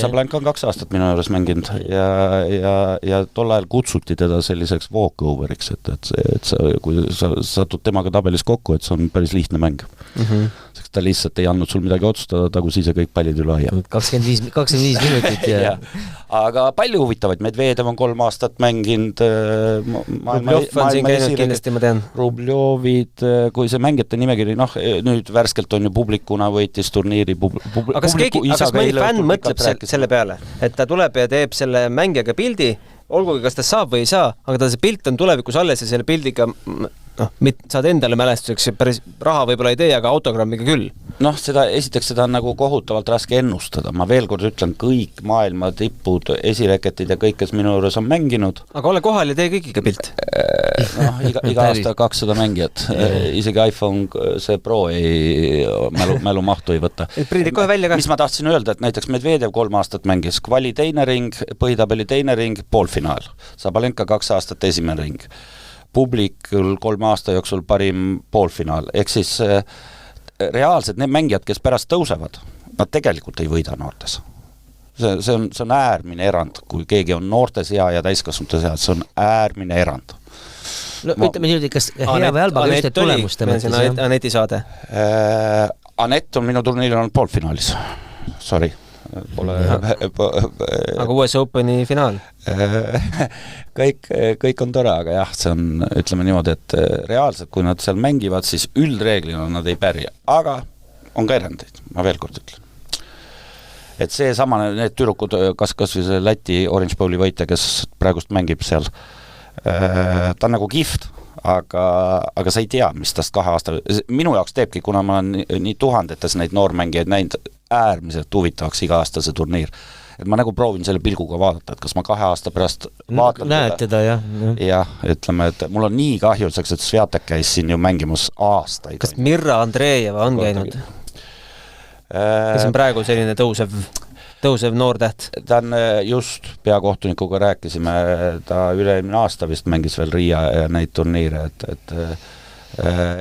Sabalenka on 2 aastat minu juures mänginud ja tol ajal kutsuti teda selliseks walkoveriks, et kui sa satud temaga tabelis kokku, et see on päris lihtne mäng. Ta lihtsalt ei andnud sul midagi otsustada, tagus ise kõik pallid üle aia. 25 minutit ja... Aga palju huvitavaid, Medvedev on 3 aastat mänginud, Rubljov on siin käinud kindlasti, ma tean. Rubljovid, kui see mängijate nimekiri, nüüd värskelt on ju Publikuna võitis turniiri. Aga kas mõni fänn mõtleb selle peale, et ta tuleb ja teeb selle mängijaga pildi, olgugi kas ta saab või ei saa, aga ta see pilt on tulevikus alles ja selle pildiga saad endale mälestuseks, päris raha võib-olla ei tee, aga autogrammiga küll. Seda on nagu kohutavalt raske ennustada. Ma veel kord ütlen, kõik maailma tipud, esireketid ja kõik, kes minu juures on mänginud. Aga ole kohal ja tee kõigiga pilt. Iga aasta 200 mängijat. Isegi iPhone see Pro mälu mahtu ei võta. Prindid kohe välja ka. Mis ma tahtsin öelda, et näiteks Medvedev 3 aastat mängis kvali teine ring, põhitabeli teine ring, poolfinaal. Sabalenka 2 aastat esimene ring. Publikul 3 aasta jooksul parim poolfinaal. Ehk siis reaalselt need mängijad, kes pärast tõusevad, nad tegelikult ei võida noortes. See on äärmine erand, kui keegi on noortes ja täiskasvanute seas, see on äärmine erand. Ütleme niimoodi, kas hea või halba just tulemust Aneti saade? Anett on minu turniiril olnud poolfinaalis. Sorry. Aga US Openi finaal? Kõik on tore, aga jah, see on, ütleme niimoodi, et reaalselt, kui nad seal mängivad, siis üldreeglina nad ei pärja, aga on ka erandeid, ma veel kord ütlen. Et see sama, need tüdrukud, kas või see Läti Orange Bowli võitja, kes praegust mängib seal, ta on nagu kihvt, aga sa ei tea, mis tast 2 aasta... Minu jaoks teebki, kuna ma olen nii tuhandetes neid noormängijaid näinud, äärmiselt huvitavaks iga-aastase turniir. Et ma nagu proovin selle pilguga vaadata, et kas ma 2 aasta pärast vaatan näed teda, jah. Jah, ütleme, et mul on nii kahjuseks, et Sviatek käis siin ju mängimas aastaid. Kas Mirra Andreeva on käinud? Kes on praegu selline tõusev noor täht? Ta on just peakohtunikuga rääkisime, ta üle-eelmine aasta vist mängis veel Riia ja neid turniire, et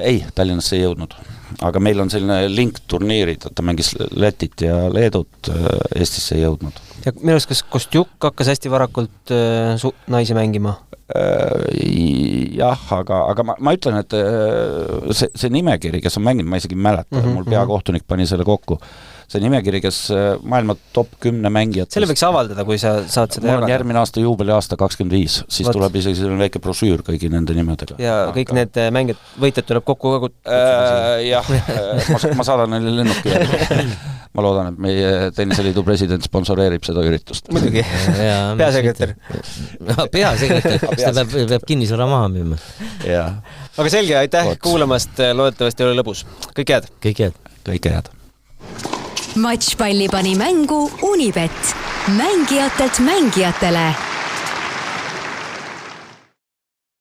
ei, Tallinnasse ei jõudnud. Aga meil on selline link-turniirid, ta mängis Lätit ja Leedut, Eestisse ei jõudnud. Ja minu arust, kas Kostjuk hakkas hästi varakult naisi mängima? Jah, aga ma ütlen, et see nimekiri, kes on mänginud, ma isegi mäleta, mul peakohtunik pani selle kokku. See nimekiri, kes maailma top 10 mängijat. Selle võiks avaldada, kui sa saad seda jagada. Mul on järgmine aasta juubeli aasta 25, siis tuleb isegi selline väike brošüür kõigi nende nimedega. Ja kõik need mängijad, võitjad tuleb kokku ka jah, ma saadan neile lennuki järgi. Ma loodan, et meie tenniseliidu president sponsoreerib seda üritust. Muidugi, peasekretär. Peasekretär, peab kinnisvara maha müüma. Aga selge, aitäh kuulamast, loodetavasti oli lõbus. Kõik head. Kõik head. Matšpalli pani mängu Unibet, mängijatelt mängijatele.